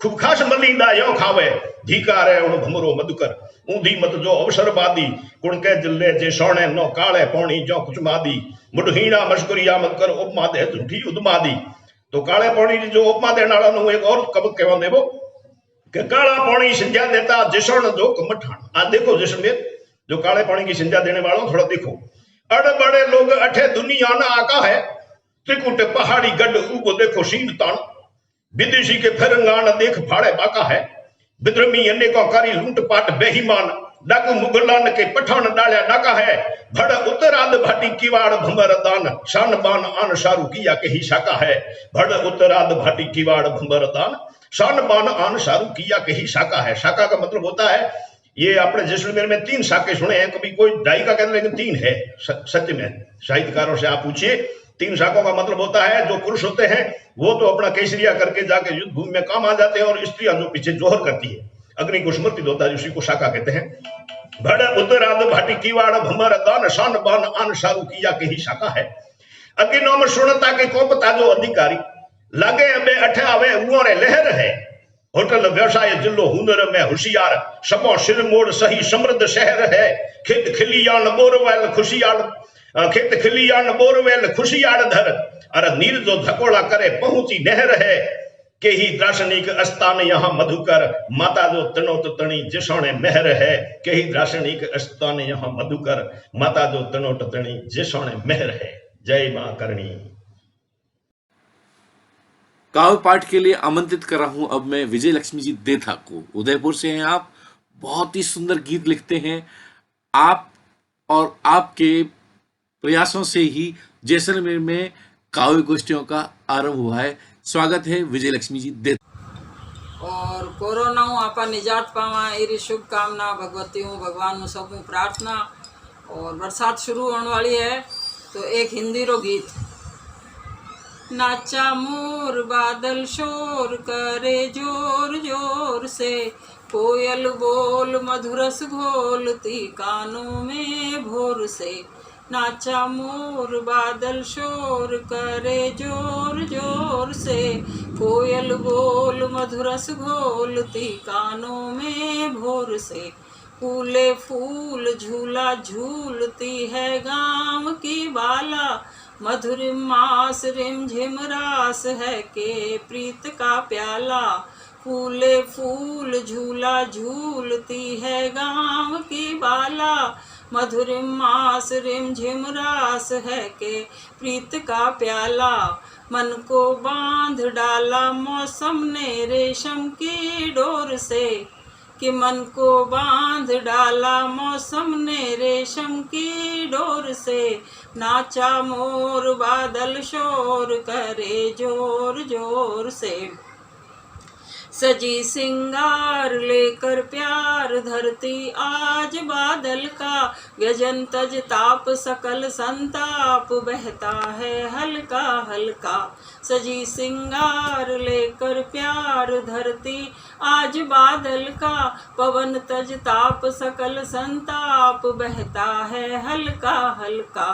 खूब खास मलिंदा यो खावे। धिकार है उन भमरो मधुकर ऊंधी मत जो अवसरवादी। कुण के जिले जे सोने नौ काले पौणी जो कुचमादी मुढ़ीना मशकरी आमद कर उपमा दे झूठी उदमादी। तो काले पौणी जो उपमा देने वाला एक और कब कहवा देवो कि काला पौणी संज्ञा देता जिसोण जो कमठान। आज देखो जैसलमेर जो काले पानी की संज्ञा देने वालों थोड़ा देखो। अड़ बड़े लोग अठे दुनिया ना आका है। त्रिकुट पहाड़ी गढ़ उगो देखो सीन तान। विदेशी के फिरंगान देख फाड़े बाका है। विद्रमी अनेकों कारी लूट पाट बेईमान। डाकू मुगलान के पठान डाल्या नाका है। भड़ उत्तराद भाटी किवाड़ भंबर दान शान बान आन शारू किया के ही शाका है। भड़ उत्तराद भाटी किवाड़ भंबर दान शान बान आन शारू किया के ही शाका है। शाका का मतलब होता है ये अपने जैसलमेर में 3 शाखे सुने हैं, कभी कोई ढाई का कहते लेकिन 3 है। सत्य में साहित्यकारों से आप पूछिए 3 शाखों का मतलब होता है जो पुरुष होते हैं वो तो अपना केसरिया करके जाके युद्ध भूमि में काम आ जाते हैं और स्त्रियां जो पीछे जोहर करती है अग्नि को समर्पित होता है उसी को शाखा कहते हैं। भड़ उत्तराद भाटी किवाड़ भमर दान शान बान आन शारू किया के ही शाखा है। अगे नाम सुनता के कोपता जो अधिकारी लागे अबे अठे आवे उरे लहर है। होटल व्यवसाय जिलो हुनर में होशियार सबो सिर मोड़ सही समृद्ध शहर है। खेत खिलियान बोरवेल खुशियाल खेत खिलियान बोरवेल खुशियाल धर अरे नीर जो धकोड़ा करे पहुंची नहर है। के ही दार्शनिक अस्तान यहाँ मधुकर माता जो तनोत तणी जिसोने मेहर है। के ही दार्शनिक अस्तान यहाँ मधुकर माता जो तनोत तणी जिसोने मेहर है। जय मां करणी। काव्य पाठ के लिए आमंत्रित कर रहा हूं अब मैं विजय लक्ष्मी जी देथा को। उदयपुर से हैं आप, बहुत ही सुंदर गीत लिखते हैं आप, और आपके प्रयासों से ही जैसलमेर में काव्य गोष्ठियों का आरंभ हुआ है। स्वागत है विजय लक्ष्मी जी देथा। और कोरोना आपा निजात पावा एरी शुभकामना भगवती हूँ, भगवान में सब प्रार्थना। और बरसात शुरू होने वाली है तो एक हिंदी रो गीत। नाचा मोर बादल शोर करे जोर जोर से, कोयल बोल मधुरस घोलती कानों में भोर से। नाचा मोर बादल शोर करे जोर जोर से, कोयल बोल मधुरस घोलती कानों में भोर से। फूले फूल झूला झूलती है गाँव की बाला, मधुर मास रिमझिम रास है के प्रीत का प्याला। फूले फूल झूला झूलती है गाँव की बाला, मधुर मास रिमझिम रास है के प्रीत का प्याला। मन को बांध डाला मौसम ने रेशम की डोर से, कि मन को बांध डाला मौसम ने रेशम की डोर से। नाचा मोर बादल शोर करे जोर जोर से। सजी सिंगार लेकर प्यार धरती आज बादल का, गजन तज ताप सकल संताप बहता है हल्का हल्का। सजी सिंगार लेकर प्यार धरती आज बादल का, पवन तज ताप सकल संताप बहता है हल्का हल्का।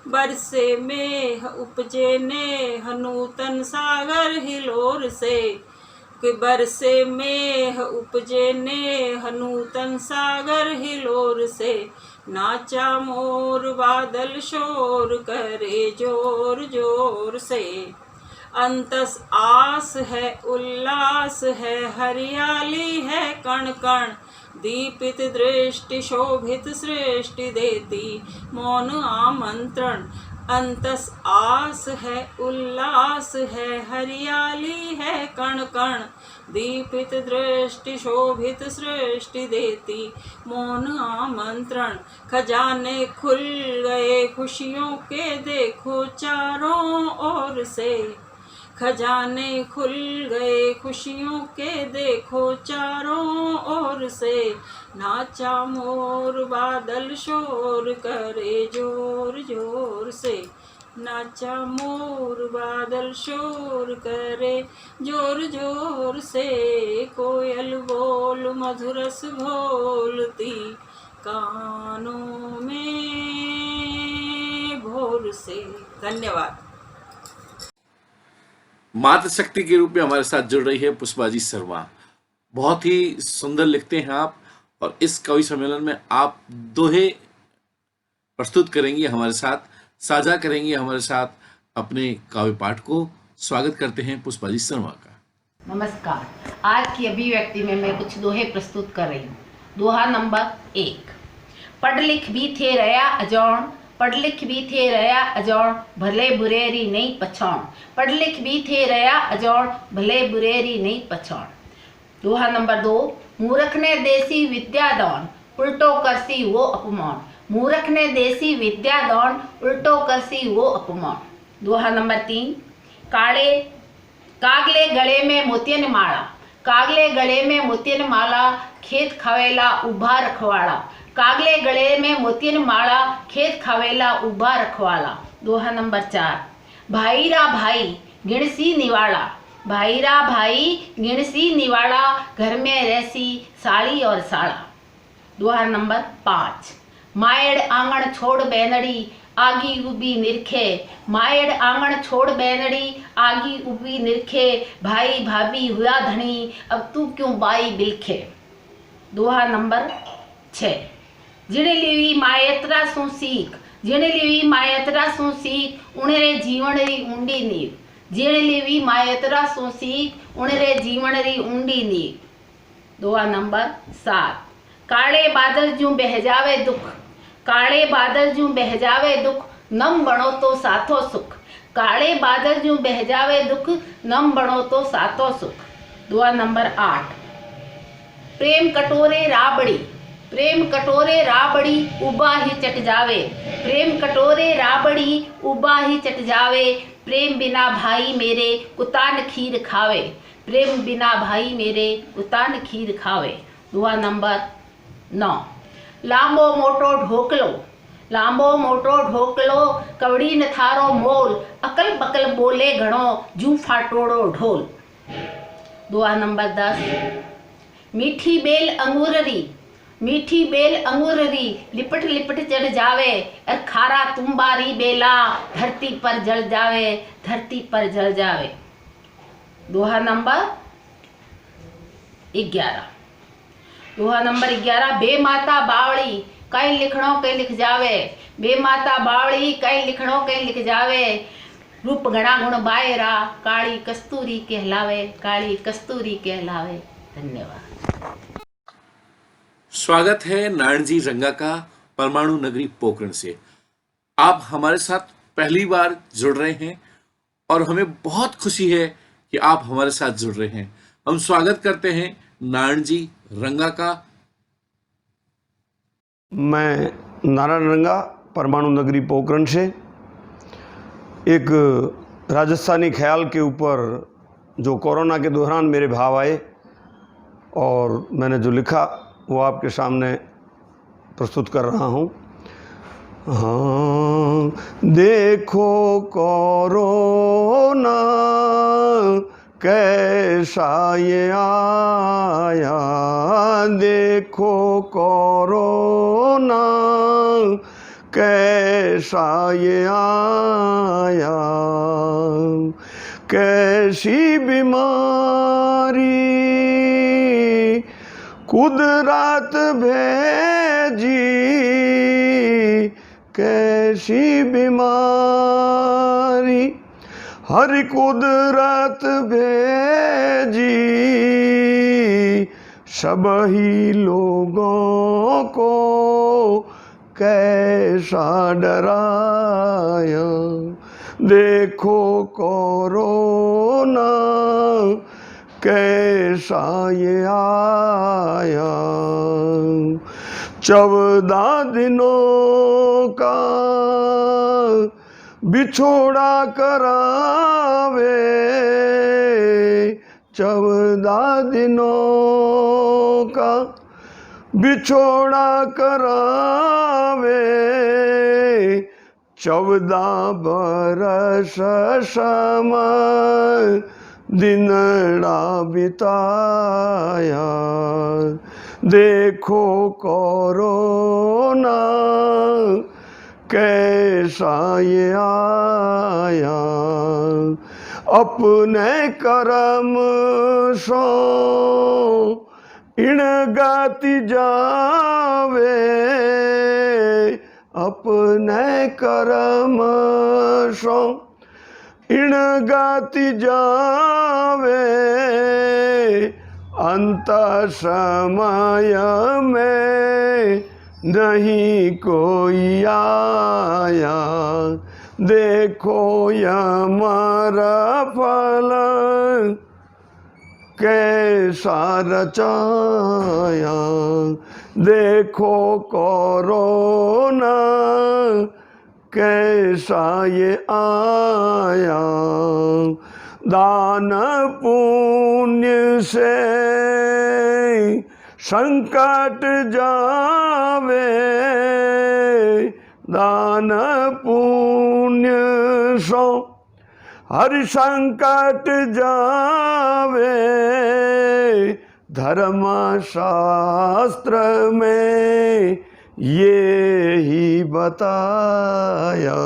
बरसे मेह उपजे नेह नूतन सागर हिलोर से, कि बरसे मेह उपजे नेह नूतन सागर हिलोर से। नाचा मोर बादल शोर करे जोर जोर से। अंतस आस है उल्लास है हरियाली है कण कण, दीपित दृष्टि शोभित सृष्टि देती मौन आमंत्रण। अंतस आस है उल्लास है हरियाली है कण कण, दीपित दृष्टि शोभित सृष्टि देती मौन आमंत्रण। खजाने खुल गए खुशियों के देखो चारों ओर से, खजाने खुल गए खुशियों के देखो चारों ओर से। नाचा मोर बादल शोर करे जोर जोर से। नाचा मोर बादल शोर करे जोर जोर से, कोयल बोल मधुरस घोलती कानों में भोर से। धन्यवाद। मातृशक्ति के रूप में हमारे साथ जुड़ रही है पुष्पाजी शर्मा। बहुत ही सुंदर लिखते हैं आप, और इस कवि सम्मेलन में आप दोहे प्रस्तुत करेंगी हमारे साथ, साझा करेंगी हमारे साथ अपने काव्य पाठ को। स्वागत करते हैं पुष्पाजी शर्मा का। नमस्कार। आज की अभिव्यक्ति में मैं कुछ दोहे प्रस्तुत कर रही हूँ। दोहा नंबर 1। पढ़ लिख भी थे रया अजौण, पढ़ लिख भी थे रया अजौण, भले बुरेरी नहीं पछौण। पढ़ लिख भी थे रया अजौण, भले बुरेरी नहीं पछौण। दोहा नंबर 2। मूर्ख ने देसी विद्या दान, उल्टो करसी वो अपमान। मूर्ख ने देसी विद्या दान, उल्टो करसी वो अपमान। दोहा नंबर 3। कागले गले में मोतियन माला, कागले गले में मोतियन माला, खेत खावेला उभा रखवाड़ा। कागले गले में मोतियन माला, खेत खावेला उभा रखवाला। दोहा नंबर 4। भाईरा भाई गिणसी निवाड़ा, भाईरा भाई गिणसी निवाड़ा, घर में रहसी साड़ी और साड़ा। दोहा नंबर 5। मायड़ आंगण छोड़ बैनड़ी, आगी उबी निरखे। मायड़ आंगण छोड़ बैनड़ी, आगी उबी निरखे। भाई भाभी हुआ धनी, अब तू क्यों बाई बिलखे। Doha number 6। जिणे लिवी मायत्रा सु सीख, जिणे लिवी मायत्रा सु सीख, उणरे जीवन री ऊंडी नीव। जिणे लिवी मायत्रा सु सीख, उणरे जीवन री ऊंडी नीव। दोहा नंबर 7। काले बादल जूं बह जावे दुख, काले बादल जूं बह जावे दुख, नम बणो तो साथो सुख, काले बादल जो बह जावे दुख, नम बणो तो साथो सुख। दुआ नंबर 8, प्रेम कटोरे राबड़ी, प्रेम कटोरे राबड़ी उबा ही चट जावे, प्रेम कटोरे राबड़ी उबा ही चट जावे, प्रेम बिना भाई मेरे कुतान खीर खावे, प्रेम बिना भाई मेरे कुतान खीर खावे। दुआ नंबर 9, लांबो मोटो ढोकलो, लांबो मोटो ढोकलो कवड़ी न थारो मोल, अकल बकल बोले घणो जू फाटोड़ो ढोल। दुआ नंबर 10, मीठी बेल अंगूररी, मीठी बेल अंगूररी लिपट लिपट चढ़ जावे, और खारा तुम्बारी बेला धरती पर जल जावे, धरती पर जल जावे। दोहा नंबर 11, दोहा नंबर 11, बेमाता बावड़ी कई लिखणो कई लिख जावे, बेमाता बावड़ी कई लिखणो कई लिख जावे, रूप घना गुण बायरा काली कस्तूरी कहलावे, काली कस्तूरी कहलावे। धन्यवाद। स्वागत है नारायण जी रंगा का परमाणु नगरी पोखरण से। आप हमारे साथ पहली बार जुड़ रहे हैं और हमें बहुत खुशी है कि आप हमारे साथ जुड़ रहे हैं। हम स्वागत करते हैं नारायण जी रंगा का। मैं नारायण रंगा परमाणु नगरी पोखरण से एक राजस्थानी ख्याल के ऊपर जो कोरोना के दौरान मेरे भाव आए और मैंने जो लिखा वो आपके सामने प्रस्तुत कर रहा हूँ। हाँ, देखो कोरोना कैसा ये आया, देखो कोरोना कैसा ये आया, कैसी बीमारी कुदरत भेजी, कैसी बीमारी हर कुदरत भेजी, सब ही लोगों को कैसा डराया, देखो कोरोना कैसा ये आया। 14 दिनों का बिछोड़ा करावे, 14 दिनों का बिछोड़ा करावे, 14 बरस समय दिनड़ा बिताया, देखो कोरोना कैसा ये आया, अपने कर्म सो इण गाती जावे, अपने कर्म सो इण गाती जावे, अंत समय में नहीं कोई आया, देखो यमरा फल कैसा रचाया, देखो कोरोना कैसा ये आया, दान पुण्य से संकट जावे, दान पुण्य सो हर संकट जावे, धर्म शास्त्र में ये ही बताया,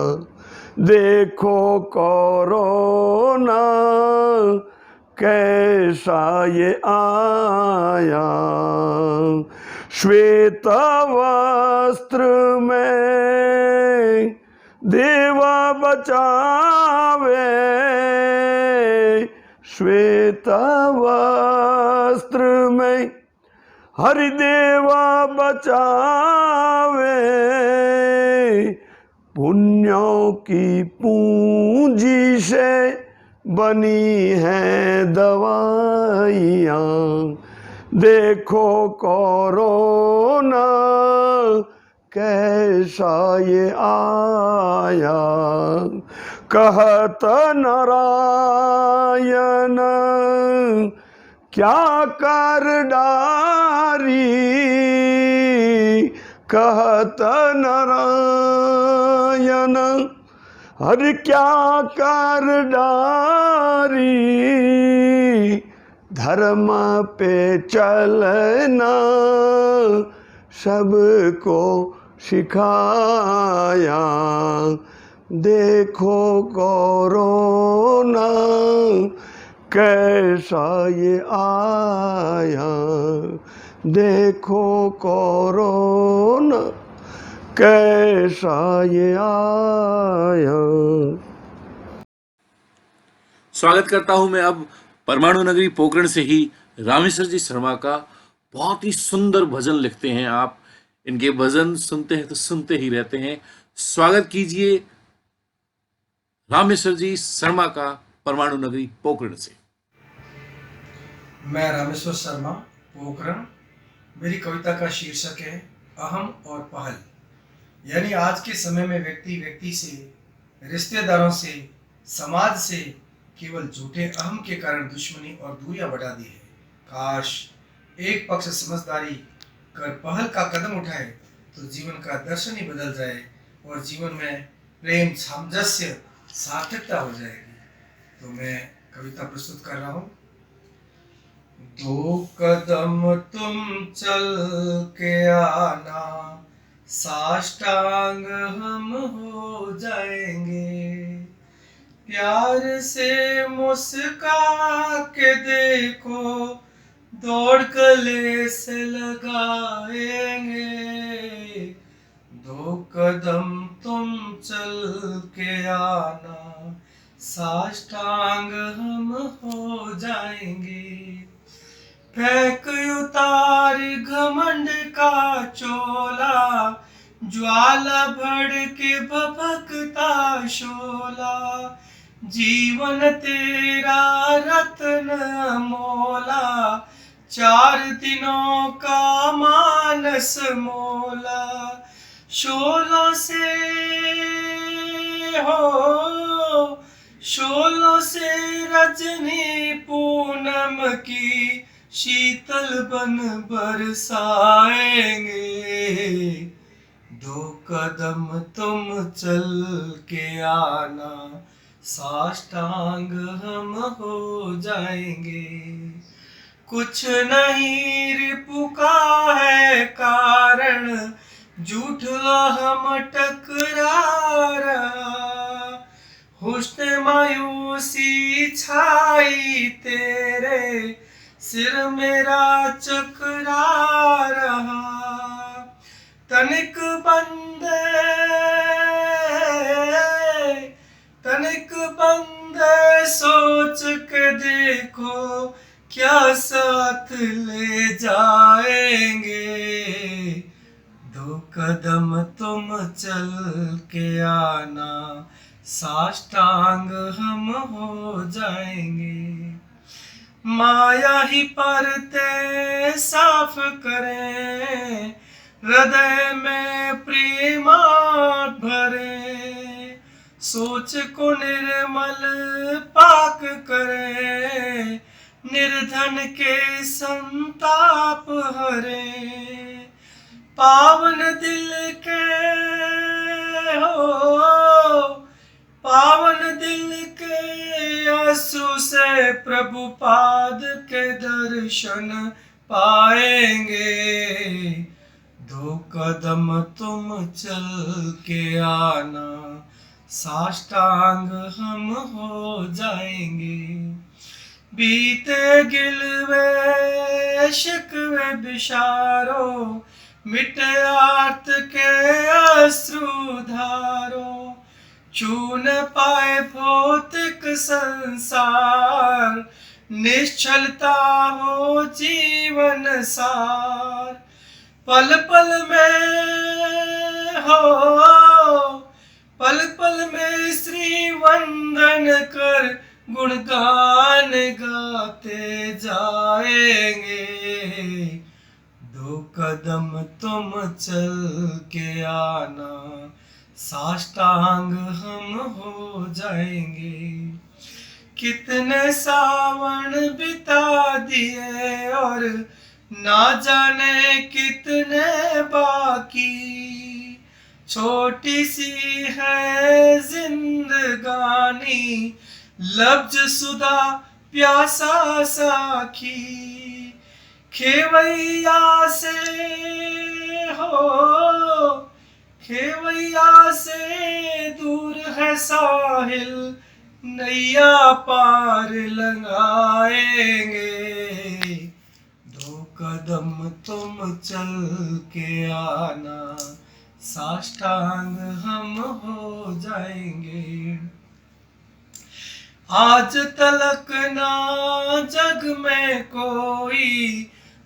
देखो कोरोना कैसा ये आया, श्वेत वस्त्र में देवा बचावे, श्वेत वस्त्र में हरिदेवा बचावे, पुण्य पुण्यों की पूंजी से बनी है दवाइयाँ। देखो कोरोना कैसा ये आया, कहत नारायण क्या कर डारी, कहत नारायण हर क्या कर डारी। धर्म पे चलना सबको सिखाया। देखो कोरोना कैसा ये आया, देखो कोरोना कैसा ये आया। स्वागत करता हूं मैं अब परमाणु नगरी पोखरण से ही रामेश्वर जी शर्मा का। बहुत ही सुंदर भजन लिखते हैं आप, इनके भजन सुनते हैं तो सुनते ही रहते हैं। स्वागत कीजिए रामेश्वर जी शर्मा का परमाणु नगरी पोखरण से। मैं रामेश्वर शर्मा पोखरण। मेरी कविता का शीर्षक है अहम और पहल। यानी आज के समय में व्यक्ति से, रिश्तेदारों से, समाज से केवल झूठे अहम के कारण दुश्मनी और दूरियां बढ़ा दी है। काश एक पक्ष समझदारी कर पहल का कदम उठाए तो जीवन का दर्शन ही बदल जाए और जीवन में प्रेम, सामंजस्य, सार्थकता हो जाएगी। तो मैं कविता प्रस्तुत कर रहा हूँ। 2 कदम तुम चल के आना, साष्टांग हम हो जाएंगे। प्यार से मुस्का के देखो, दौड़ गले से लगाएंगे। 2 कदम तुम चल के आना, साष्टांग हम हो जाएंगे। फेंक उतार घमंड का चोला, ज्वाला भड़ के भभकता शोला। जीवन तेरा रत्न मोला, 4 दिनों का मानस मोला। शोलों से रजनी पूनम की शीतल बन बरसाएंगे। 2 कदम तुम चल के आना, साष्टांग हम हो जाएंगे। कुछ नहीं रिपु का है कारण, झूठ हम टकरा रहा। हुस्न मायूसी छाई तेरे सिर मेरा चकरा रहा। तनिक बंदे सोच के देखो, क्या साथ ले जाएंगे। 2 कदम तुम चल के आना, साष्टांग हम हो जाएंगे। माया ही परते साफ करें, हृदय में प्रेम भरे। सोच को निर्मल पाक करे, निर्धन के संताप हरे। पावन दिल के आंसू से प्रभु पाद के दर्शन पाएंगे। 2 कदम तुम चल के आना, साष्टांग हम हो जाएंगे। बीते गिलवे शिकवे बिशारो, मिटे आर्त के अश्रु धारो। छू न पाए भौतिक संसार, निश्चलता हो जीवन सार। पल पल बनकर गुणगान गाते जाएंगे। 2 कदम तुम चल के आना, साष्टांग हम हो जाएंगे। कितने सावन बिता दिए और ना जाने कितने बाकी, छोटी सी है जिंदगानी, लफ्ज सुधा प्यासा साखी। खेवैया से खेवैया से दूर है साहिल, नैया पार लगाएंगे। 2 कदम तुम चल के आना, साष्टांग हम हो जाएंगे। आज तलक ना जग में कोई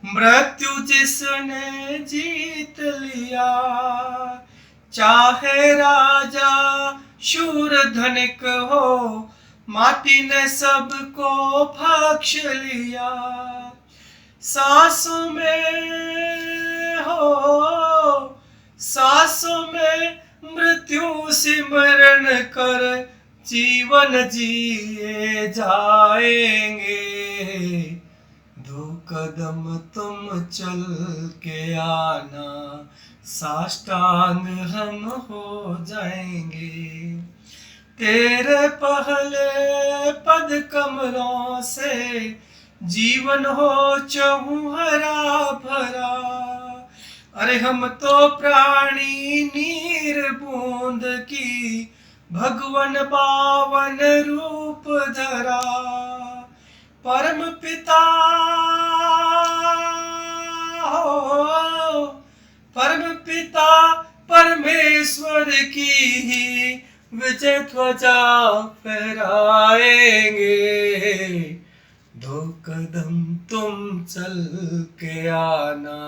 मृत्यु जिसने जीत लिया, चाहे राजा शूर धनिक हो, माटी ने सबको भक्ष लिया। सांसों में मृत्यु सिमरण कर जीवन जिए जाएंगे। 2 कदम तुम चल के आना, साष्टांग हम हो जाएंगे। तेरे पहले पद कमलों से जीवन हो चहु हरा भरा। अरे हम तो प्राणी नीर बूंद की, भगवन पावन रूप धरा। परम पिता परमेश्वर की ही विजय ध्वजा फहराएंगे। 2 कदम तुम चल के आना,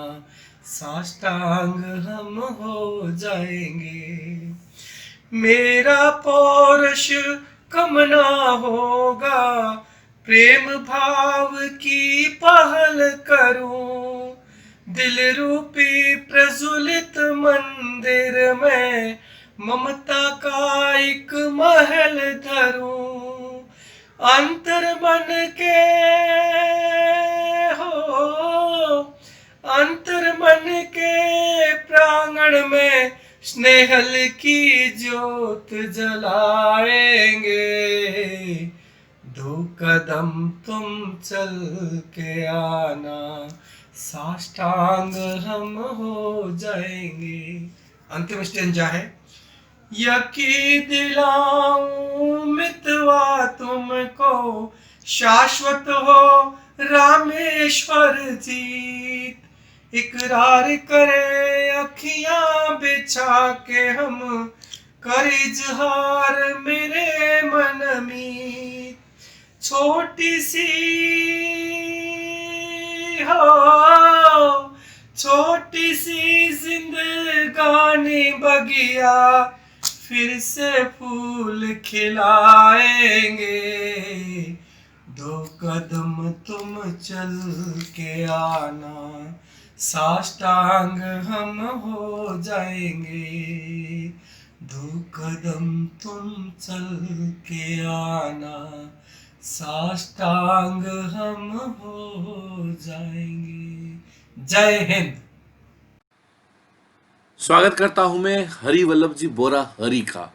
साष्टांग हम हो जाएंगे। मेरा पौरुष कम ना होगा, प्रेम भाव की पहल करूं। दिल रूपी प्रज्वलित मंदिर में ममता का एक महल धरूं। अंतर मन के प्रांगण में स्नेहल की ज्योत जलाएंगे। 2 कदम तुम चल के आना, साष्टांग हम हो जाएंगे। अंतिम स्टेंजा है। यकी दिलाऊं मितवा तुमको, शाश्वत हो रामेश्वर जीत। इकरार करे अखियां बिछा के हम, कर इजहार मेरे मन में। छोटी सी जिंदगानी बगिया, फिर से फूल खिलाएंगे। 2 कदम तुम चल के आना, साष्टांग हम हो जाएंगे। 2 कदम तुम चल के आना, साष्टांग हम हो जाएंगे। जय हिंद। स्वागत करता हूं मैं हरि वल्लभ जी बोरा हरि का।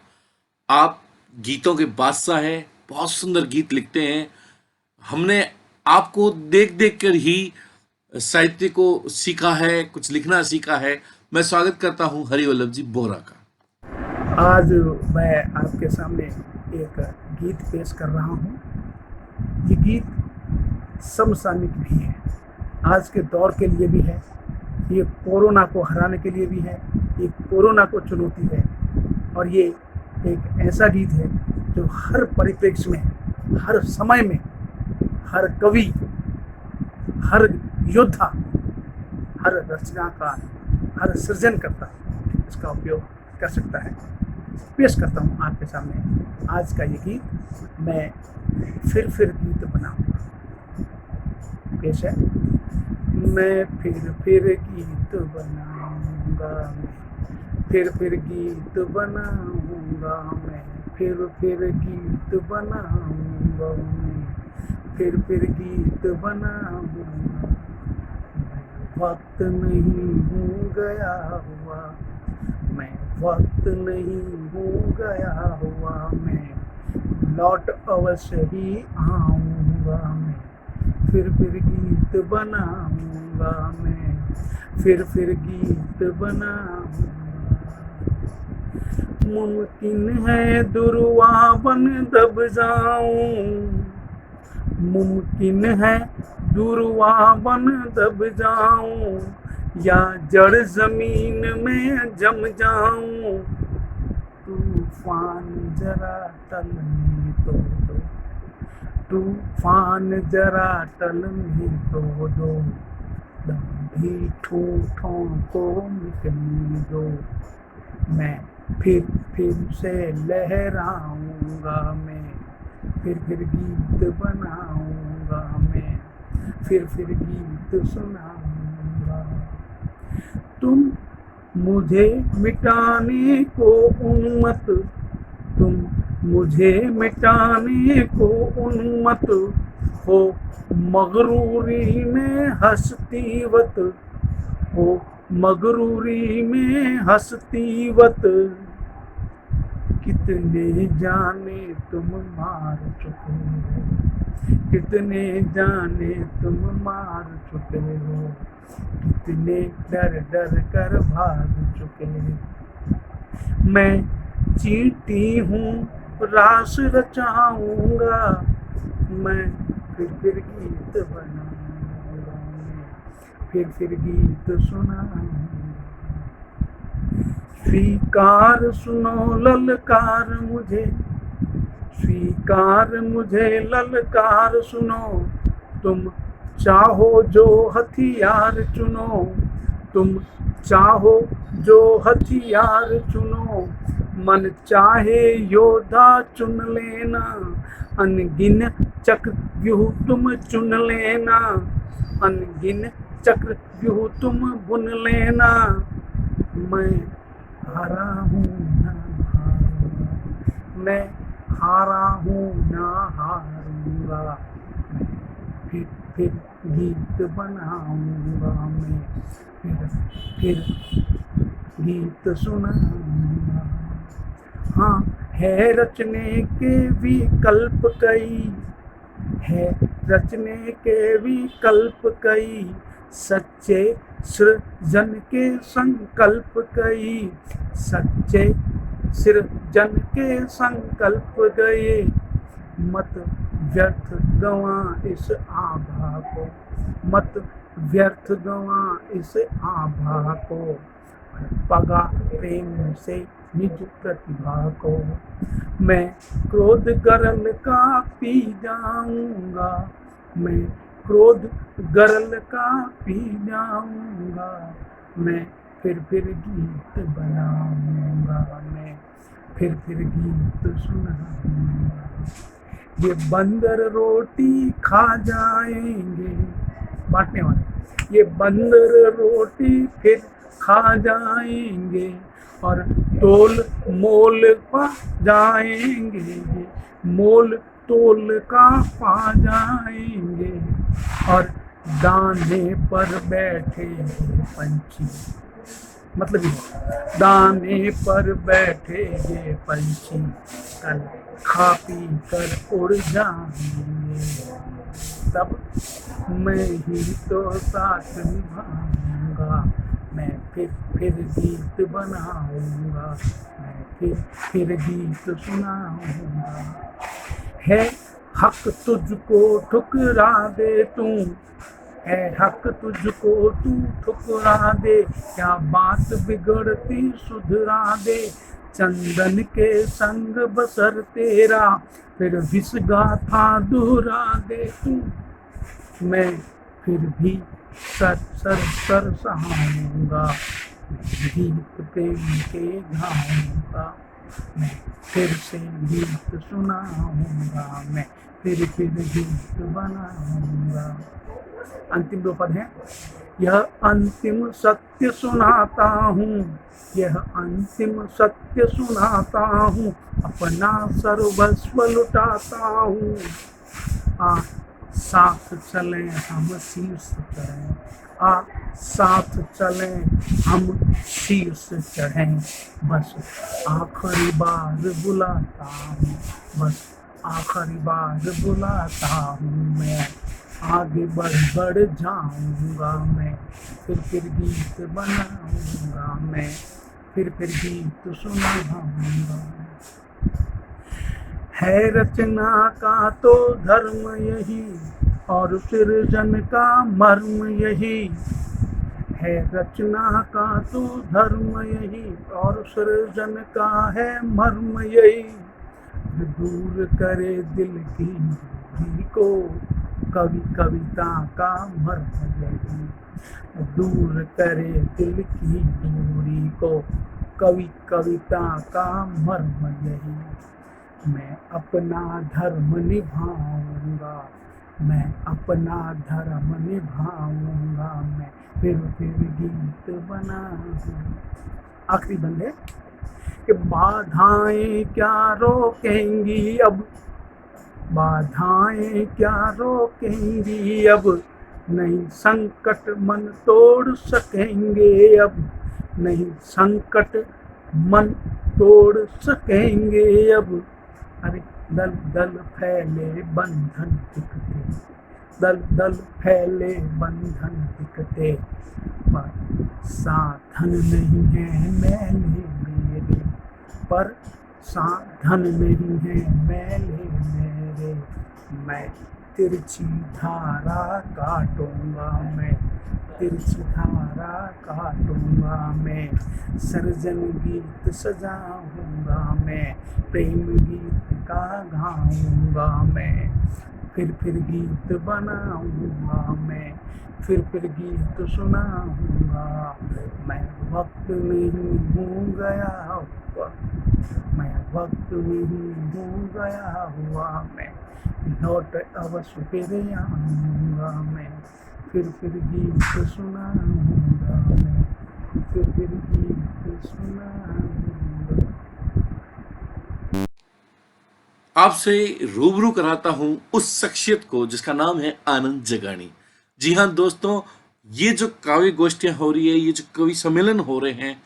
आप गीतों के बादशाह हैं, बहुत सुंदर गीत लिखते हैं। हमने आपको देख देख कर ही साहित्य को सीखा है, कुछ लिखना सीखा है। मैं स्वागत करता हूं हरि वल्लभ जी बोरा का। आज मैं आपके सामने एक गीत पेश कर रहा हूं। ये गीत समसामयिक भी है, आज के दौर के लिए भी है, ये कोरोना को हराने के लिए भी है, ये कोरोना को चुनौती है। और ये एक ऐसा गीत है जो हर परिप्रेक्ष्य में, हर समय में, हर कवि, हर योद्धा, हर रचनाकार, हर सृजनकर्ता इसका उपयोग कर सकता है। पेश करता हूँ आपके सामने आज का ये गीत, मैं फिर गीत बनाऊंगा। पेश है। मैं फिर गीत बनाऊंगा, फिर गीत बनाऊंगा मैं, फिर गीत बनाऊंगा मैं, फिर गीत बनाऊंगा। वक्त नहीं हूँ गया हुआ, मैं वक्त नहीं हूँ गया हुआ, मैं लौट अवश्य ही आऊँगा मैं, फिर गीत बनाऊंगा मैं, फिर गीत बनाऊंगा। मुमकिन है दुर्वा बन दब जाऊं, मुमकिन है दुर्वा बन दब जाऊं, या जड़ जमीन में जम जाऊं। तूफान जरा टलने तो दो, तूफान जरा टलने तो दो, भी ठूठों को मिटने दो। मैं फिर से लहराऊंगा मैं, फिर गीत बनाऊंगा मैं, फिर गीत सुनाऊंगा। तुम मुझे मिटाने को उन्मत्त, तुम मुझे मिटाने को उन्मत्त हो, मगरूरी में हस्तीवत हो, मगरूरी में हस्तीवत। कितने जाने तुम मार चुके हो, कितने जाने तुम मार चुके हो, कितने डर कर भाग चुके हो। मैं चींटी हूँ रास रचाऊंगा मैं, फिर गीत बनाऊंगा मैं, फिर गीत सुनाऊंगा। स्वीकार सुनो ललकार मुझे, स्वीकार मुझे ललकार सुनो। तुम चाहो जो हथियार चुनो, तुम चाहो जो हथियार चुनो। मन चाहे योद्धा चुन लेना, अनगिन चक्रव्यूह तुम चुन लेना, अनगिन चक्रव्यूह तुम बुन लेना। मैं हारा हूँ ना हारूंगा, मैं हारा हूँ ना हारूंगा। फिर गीत बनाऊंगा मैं, फिर गीत सुनाऊंगा। हाँ, है रचने के विकल्प कई, है रचने के विकल्प कई, सच्चे सृजन के संकल्प कई, सच्चे सृजन के संकल्प गए। मत व्यर्थ गंवा इस आभा को, मत व्यर्थ गंवा इस आभा को। पगा प्रेम से निज प्रतिभा को। मैं क्रोध गरल का पी जाऊंगा, मैं क्रोध गरल का पी जाऊंगा। मैं फिर गीत बनाऊंगा मैं, फिर गीत सुनाऊंगा। ये बंदर रोटी खा जाएंगे, बांटने वाले, ये बंदर रोटी फिर खा जाएंगे, और तोल मोल पा जाएंगे, मोल तोल का पा जाएंगे। और दाने पर बैठे पंछी, मतलब ये दाने पर बैठे ये पंछी, कल खा पी कर उड़ जाएंगे। तब मैं ही तो साथ निभाऊंगा, मैं फिर गीत बनाऊंगा, मैं फिर गीत सुनाऊंगा। है हक तुझको ठुकरा दे तू, है हक तुझको तू ठुकरा दे। क्या बात बिगड़ती सुधरा दे, चंदन के संग बसर तेरा, फिर विष गाथा दोहरा दे तू। मैं फिर भी सर सहाऊंगा, गीत प्रेम के गाऊंगा, मैं फिर से गीत सुनाऊंगा, मैं फिर गीत बनाऊंगा। अंतिम दो पद हैं। यह अंतिम सत्य सुनाता हूँ, यह अंतिम सत्य सुनाता हूँ, अपना सर्वस्व लुटाता हूँ। साथ चलें हम शीर्ष चढ़ें, साथ चलें हम शीर्ष चढ़ें, बस आखिरी बार बुलाता हूँ, बस आखिरी बार बुलाता हूँ। मैं आगे बढ़ जाऊंगा, मैं फिर गीत बनाऊंगा, मैं फिर गीत सुनाऊंगा। है रचना का तो धर्म यही और सृजन का मर्म यही, है रचना का तो धर्म यही और सृजन का है मर्म यही। दूर करे दिल की दूरी को कवि कविता का मर्म यही, दूर करे दिल की दूरी को कवि कविता का मर्म यही। मैं अपना धर्म निभाऊंगा, मैं अपना धर्म निभाऊंगा, मैं फिर गीत बनाऊंगा। आखिरी बंद है कि बाधाएं क्या रोकेंगी अब, बाधाएं क्या रोकेंगी अब, नहीं संकट मन तोड़ सकेंगे अब, नहीं संकट मन तोड़ सकेंगे अब। अरे दल दल फैले बंधन दिखते, दल दल फैले बंधन दिखते, पर साधन नहीं है मैले मेरे, पर साधन नहीं है मैले मेरे। मैं तिरछी धारा काटूंगा, मैं तिरछी धारा काटूंगा, मैं सृजन गीत सजाऊंगा, मैं प्रेम गीत का गाऊंगा, मैं फिर गीत बनाऊंगा, मैं फिर गीत सुनाऊंगा। मैं वक्त नहीं हूँ गया हुआ, मैं वक्त नहीं हूँ गया हुआ, मैं लौट अवश्य फिर आऊंगा, मैं फिर गीत सुनाऊंगा, मैं फिर गीत सुनाऊंगा। आपसे रूबरू कराता हूं उस शख्सियत को जिसका नाम है आनंद जगानी। जी हाँ दोस्तों, ये जो काव्य गोष्ठियां हो रही है, ये जो कवि सम्मेलन हो रहे हैं,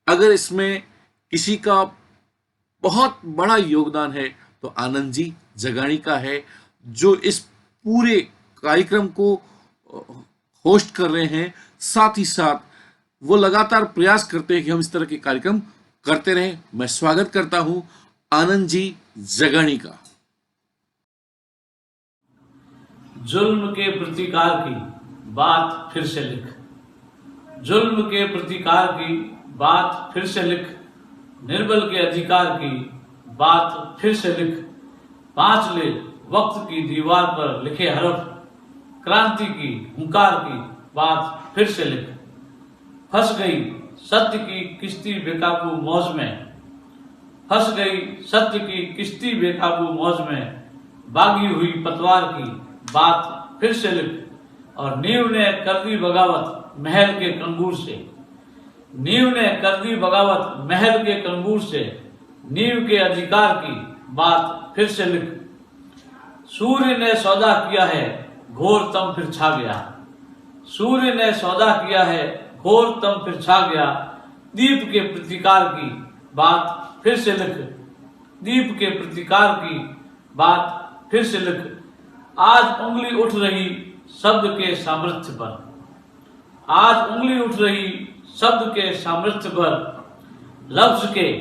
अगर इसमें किसी का बहुत बड़ा योगदान है तो आनंद जी जगानी का है, जो इस पूरे कार्यक्रम को होस्ट कर रहे हैं। साथ ही साथ वो लगातार प्रयास करते हैं कि हम इस तरह के कार्यक्रम करते रहें। मैं स्वागत करता हूं आनंद जी जगानी का। जुल्म के प्रतिकार की बात फिर से लिख, जुल्म के प्रतिकार की बात फिर से लिख, निर्बल के अधिकार की बात फिर से लिख। 5 ले वक्त की दीवार पर लिखे हरफ, क्रांति की हुंकार की बात फिर से लिख। फंस गई सत्य की किश्ती बेकाबू मौज में, फंस गई सत्य की किश्ती बेकाबू मौज में, बागी हुई पतवार की बात फिर से लिख। और नींव ने कर दी बगावत महल के कंगूर से, नींव ने कर दी बगावत महल के कंगूर से, नींव के अधिकार की बात फिर से लिख। सूर्य ने सौदा किया है घोर तम फिर छा गया, सूर्य ने सौदा किया है घोर तम फिर छा गया। दीप के प्रतिकार की बात फिर से लिख, दीप के प्रतिकार की बात फिर से लिख। आज उंगली उठ रही शब्द के सामर्थ्य पर, आज उंगली उठ रही शब्द के सामर्थ्य पर, लफ्ज के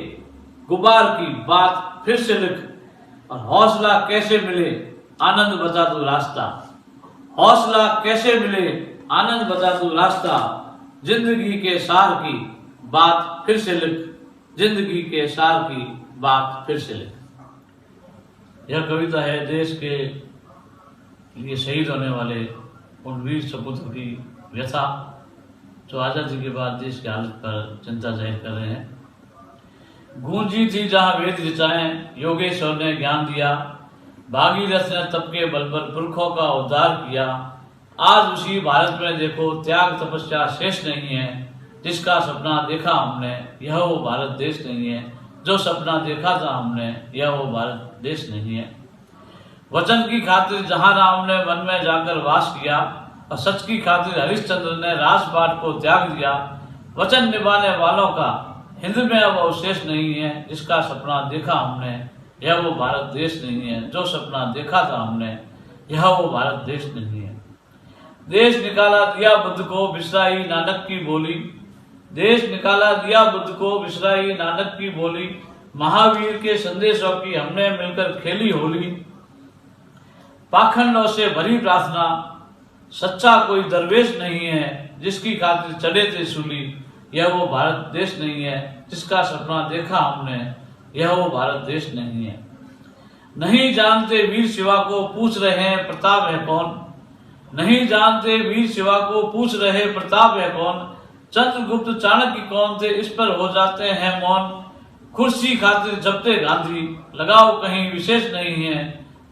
गुबार की बात फिर से लिख। और हौसला कैसे मिले आनंद बता दो रास्ता, हौसला कैसे मिले आनंद बता दो रास्ता। जिंदगी के सार की बात फिर से लिख, जिंदगी के सार की बात फिर से लिख। यह कविता है देश के लिए शहीद होने वाले उन वीर सपूतों की व्यथा, जो आज़ादी के बाद देश की हालत पर चिंता जाहिर कर रहे हैं। गूंजी थी जहाँ वेद ऋचाएं, योगेश्वर ने ज्ञान दिया, भागीरथ ने तप के बल पर पुरखों का उद्धार किया। आज उसी भारत में देखो त्याग तपस्या शेष नहीं है। जिसका सपना देखा हमने यह वो भारत देश नहीं है। जो सपना देखा था हमने यह वो भारत देश नहीं है। वचन की खातिर जहाँ राम ने वन में जाकर वास किया और सच की खातिर हरिश्चंद्र ने राजपाट को त्याग दिया। वचन निभाने वालों का हिंद में अब अवशेष नहीं है। जिसका सपना देखा हमने यह वो भारत देश नहीं है। जो सपना देखा था हमने यह वो भारत देश नहीं है। देश निकाला दिया बुद्ध को बिसराई नानक की बोली। देश निकाला दिया बुद्ध को बिसराई नानक की बोली। महावीर के संदेशों की हमने मिलकर खेली होली। पाखंडों से भरी प्रार्थना, सच्चा कोई दरवेश नहीं है। जिसकी खातिर चढ़े थे सूली यह वो भारत देश नहीं है। जिसका सपना देखा हमने यह वो भारत देश नहीं है। नहीं जानते वीर शिवा को पूछ रहे हैं प्रताप है कौन। नहीं जानते वीर शिवा को पूछ रहे प्रताप है कौन। चंद्रगुप्त चाणक्य कौन थे इस पर हो जाते हैं मौन। कुर्सी खातिर जपते गांधी लगाओ कहीं विशेष नहीं है।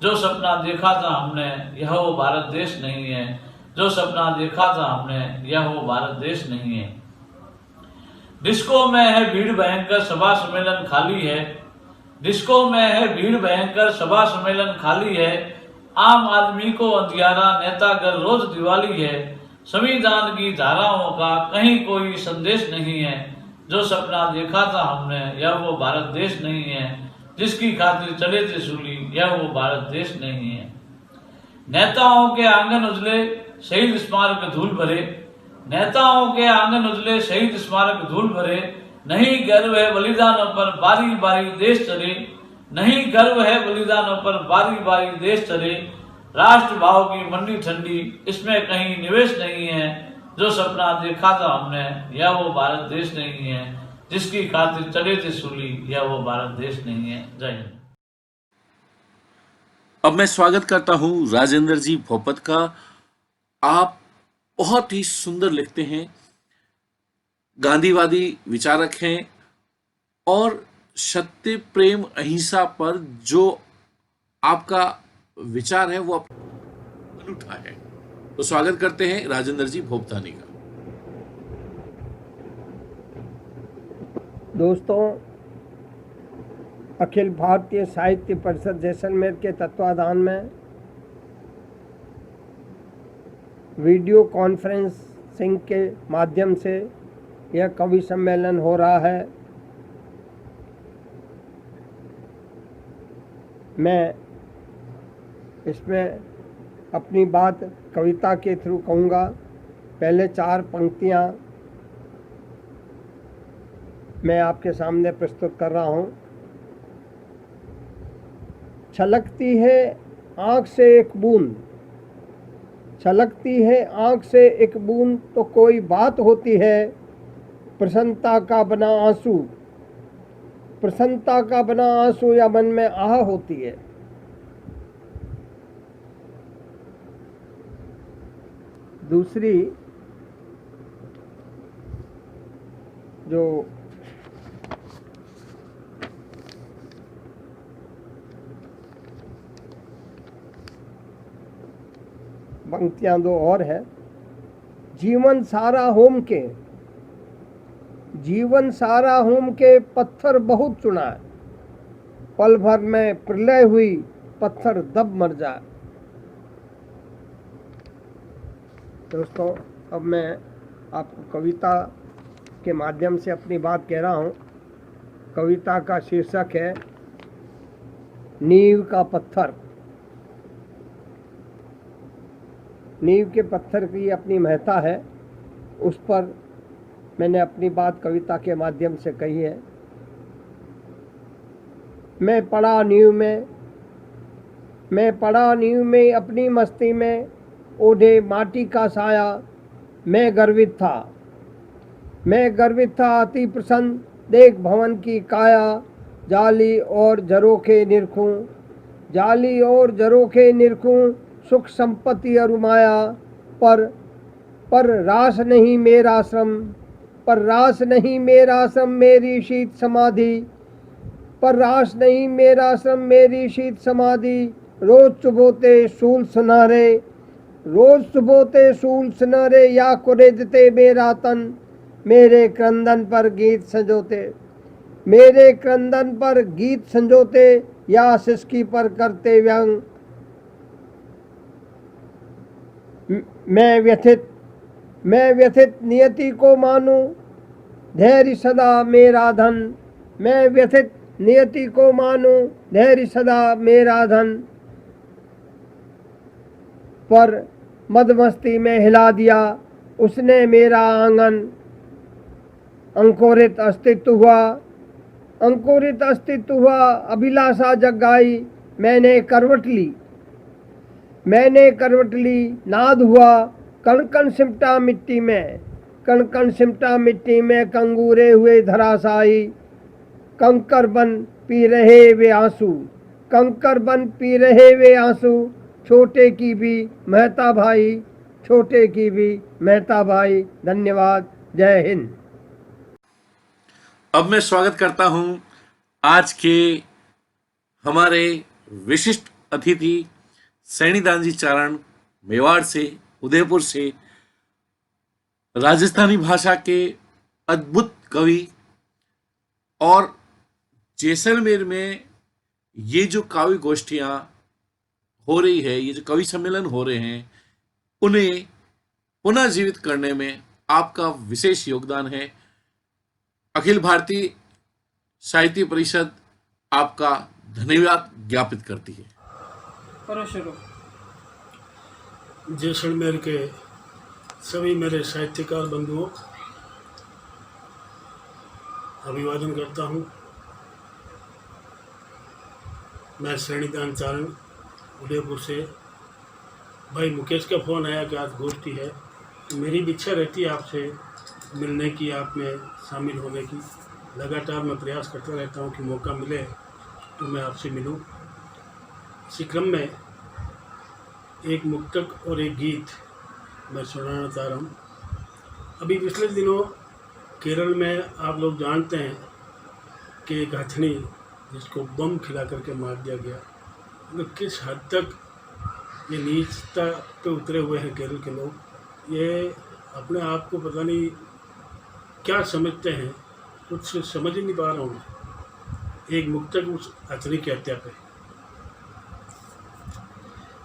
जो सपना देखा था हमने यह वो भारत देश नहीं है। जो सपना देखा था हमने यह वो भारत देश नहीं है। डिस्को में है भीड़ भयंकर सभा सम्मेलन खाली है। डिस्को में है भीड़ भयंकर सभा सम्मेलन खाली है। आम आदमी को अंधियारा नेता घर रोज दिवाली है। संविधान की धाराओं का कहीं कोई संदेश नहीं है। जो सपना देखा था हमने यह वो भारत देश नहीं है। जिसकी खातिर चले थे सूली यह वो भारत देश नहीं है। नेताओं के आंगन उजले शहीद स्मारक धूल भरे। नेताओं के आंगन उजले शहीद स्मारक धूल भरे। नहीं गर्व है बलिदानों पर बारी बारी देश चले। नहीं गर्व है बलिदानों पर बारी बारी देश चले। राष्ट्र भाव की मंडी ठंडी इसमें कहीं निवेश नहीं है। जो सपना देखा था हमने यह वो भारत देश नहीं है। जिसकी खातिर चढ़े थे सूली यह वो भारत देश नहीं है। जय हिंद। अब मैं स्वागत करता हूं राजेंद्र जी भोपत का। आप बहुत ही सुंदर लिखते हैं, गांधीवादी विचारक हैं और सत्य प्रेम अहिंसा पर जो आपका विचार है वो अनूठा है। तो स्वागत करते हैं राजेंद्र जी भोपतानी का। दोस्तों, अखिल भारतीय साहित्य परिषद जैसलमेर के तत्वाधान में वीडियो कॉन्फ्रेंसिंग के माध्यम से यह कवि सम्मेलन हो रहा है। मैं इसमें अपनी बात कविता के थ्रू कहूँगा। पहले 4 पंक्तियाँ मैं आपके सामने प्रस्तुत कर रहा हूँ। छलकती है आँख से एक बूंद, छलकती है आँख से एक बूंद तो कोई बात होती है। प्रसन्नता का बना आंसू, प्रसन्नता का बना आंसू या मन में आह होती है। दूसरी जो पंक्तियां 2 और है। जीवन सारा होम के, जीवन सारा होम के पत्थर बहुत चुना है। पल भर में प्रलय हुई पत्थर दब मर जाए। दोस्तों, अब मैं आपको कविता के माध्यम से अपनी बात कह रहा हूँ। कविता का शीर्षक है नींव का पत्थर। नींव के पत्थर की अपनी महत्ता है, उस पर मैंने अपनी बात कविता के माध्यम से कही है। मैं पड़ा नींव में, मैं पड़ा नींव में अपनी मस्ती में, ओढ़े माटी का साया मैं गर्वित था। मैं गर्वित था अति प्रसन्न देख भवन की काया। जाली और झरोखे निरखूं, जाली और झरोखे निरखूं, सुख संपत्ति और माया। पर रास नहीं मेरा श्रम, पर रास नहीं मेरा श्रम। मेरी शीत समाधि पर रास नहीं मेरा श्रम मेरी शीत समाधि। रोज चुभोते सूल सुनारे, रोज चुभोते सूल सुनारे, या कुरेदते मेरा तन। मेरे क्रंदन पर गीत संजोते, मेरे क्रंदन पर गीत संजोते, या सिसकी पर करते व्यंग। मैं व्यथित नियति को मानूं, धैर्य सदा मेरा धन। मैं व्यथित नियति को मानूं, धैर्य सदा मेरा धन। पर मदमस्ती में हिला दिया उसने मेरा आंगन। अंकुरित अस्तित्व हुआ, अंकुरित अस्तित्व हुआ, अभिलाषा जगाई। मैंने करवट ली, मैंने करवट ली, नाद हुआ कण कण सिमटा मिट्टी में। कण कण सिमटा मिट्टी में कंगूरे हुए धराशायी। कंकर बन पी रहे वे आंसू, कंकर बन पी रहे वे आंसू। छोटे की भी मेहता भाई, छोटे की भी मेहता भाई। धन्यवाद। जय हिंद। अब मैं स्वागत करता हूं आज के हमारे विशिष्ट अतिथि सैनीदान जी चारण, मेवाड़ से, उदयपुर से, राजस्थानी भाषा के अद्भुत कवि, और जैसलमेर में ये जो काव्य गोष्ठियां हो रही है, ये जो कवि सम्मेलन हो रहे हैं, उन्हें पुनः जीवित करने में आपका विशेष योगदान है। अखिल भारतीय साहित्य परिषद आपका धन्यवाद ज्ञापित करती है। करो शुरू। जैसलमेर के सभी मेरे साहित्यकार बंधुओं अभिवादन करता हूँ। मैं सैनीदान चारण, उदयपुर से। भाई मुकेश का फ़ोन आया कि आज गोष्ठी है, तो मेरी भी इच्छा रहती है आपसे मिलने की, आप में शामिल होने की। लगातार मैं प्रयास करता रहता हूँ कि मौका मिले तो मैं आपसे मिलूँ। इसी क्रम में एक मुक्तक और एक गीत मैं सुनाना चाह रहा हूँ। अभी पिछले दिनों केरल में आप लोग जानते हैं कि एक हथनी जिसको बम खिला करके मार दिया गया। मतलब किस हद तक ये नीचता पे उतरे हुए हैं केरल के लोग। ये अपने आप को पता नहीं क्या समझते हैं, कुछ समझ ही नहीं पा रहा हूँ। एक मुक्तक उस हथनी की हत्या पे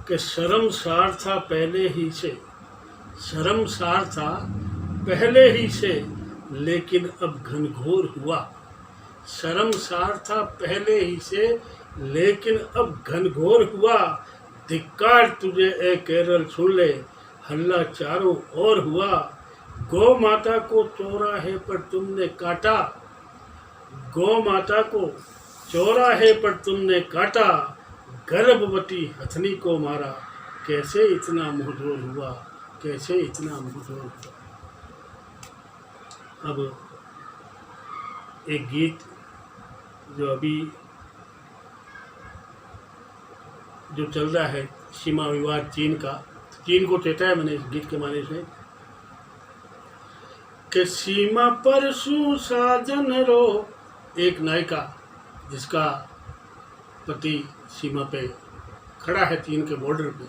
कि शर्मसार था पहले ही से, शर्मसार था पहले ही से, लेकिन अब घनघोर हुआ। शर्मसार था पहले ही से, लेकिन अब घनघोर हुआ। धिक्कार तुझे ए केरल, सुन ले हल्ला चारों ओर हुआ। गौ माता को चौराहे पर तुमने काटा, गौ माता को चौराहे पर तुमने काटा। गर्भवती हथनी को मारा, कैसे इतना मुंहजोर हुआ, कैसे इतना मुंहजोर हुआ। अब एक गीत जो अभी जो चल रहा है, सीमा विवाद चीन का, चीन को चेताया मैंने इस गीत के माने से कि सीमा पर सुसाजन रो। एक नायिका जिसका पति सीमा पे खड़ा है चीन के बॉर्डर पे,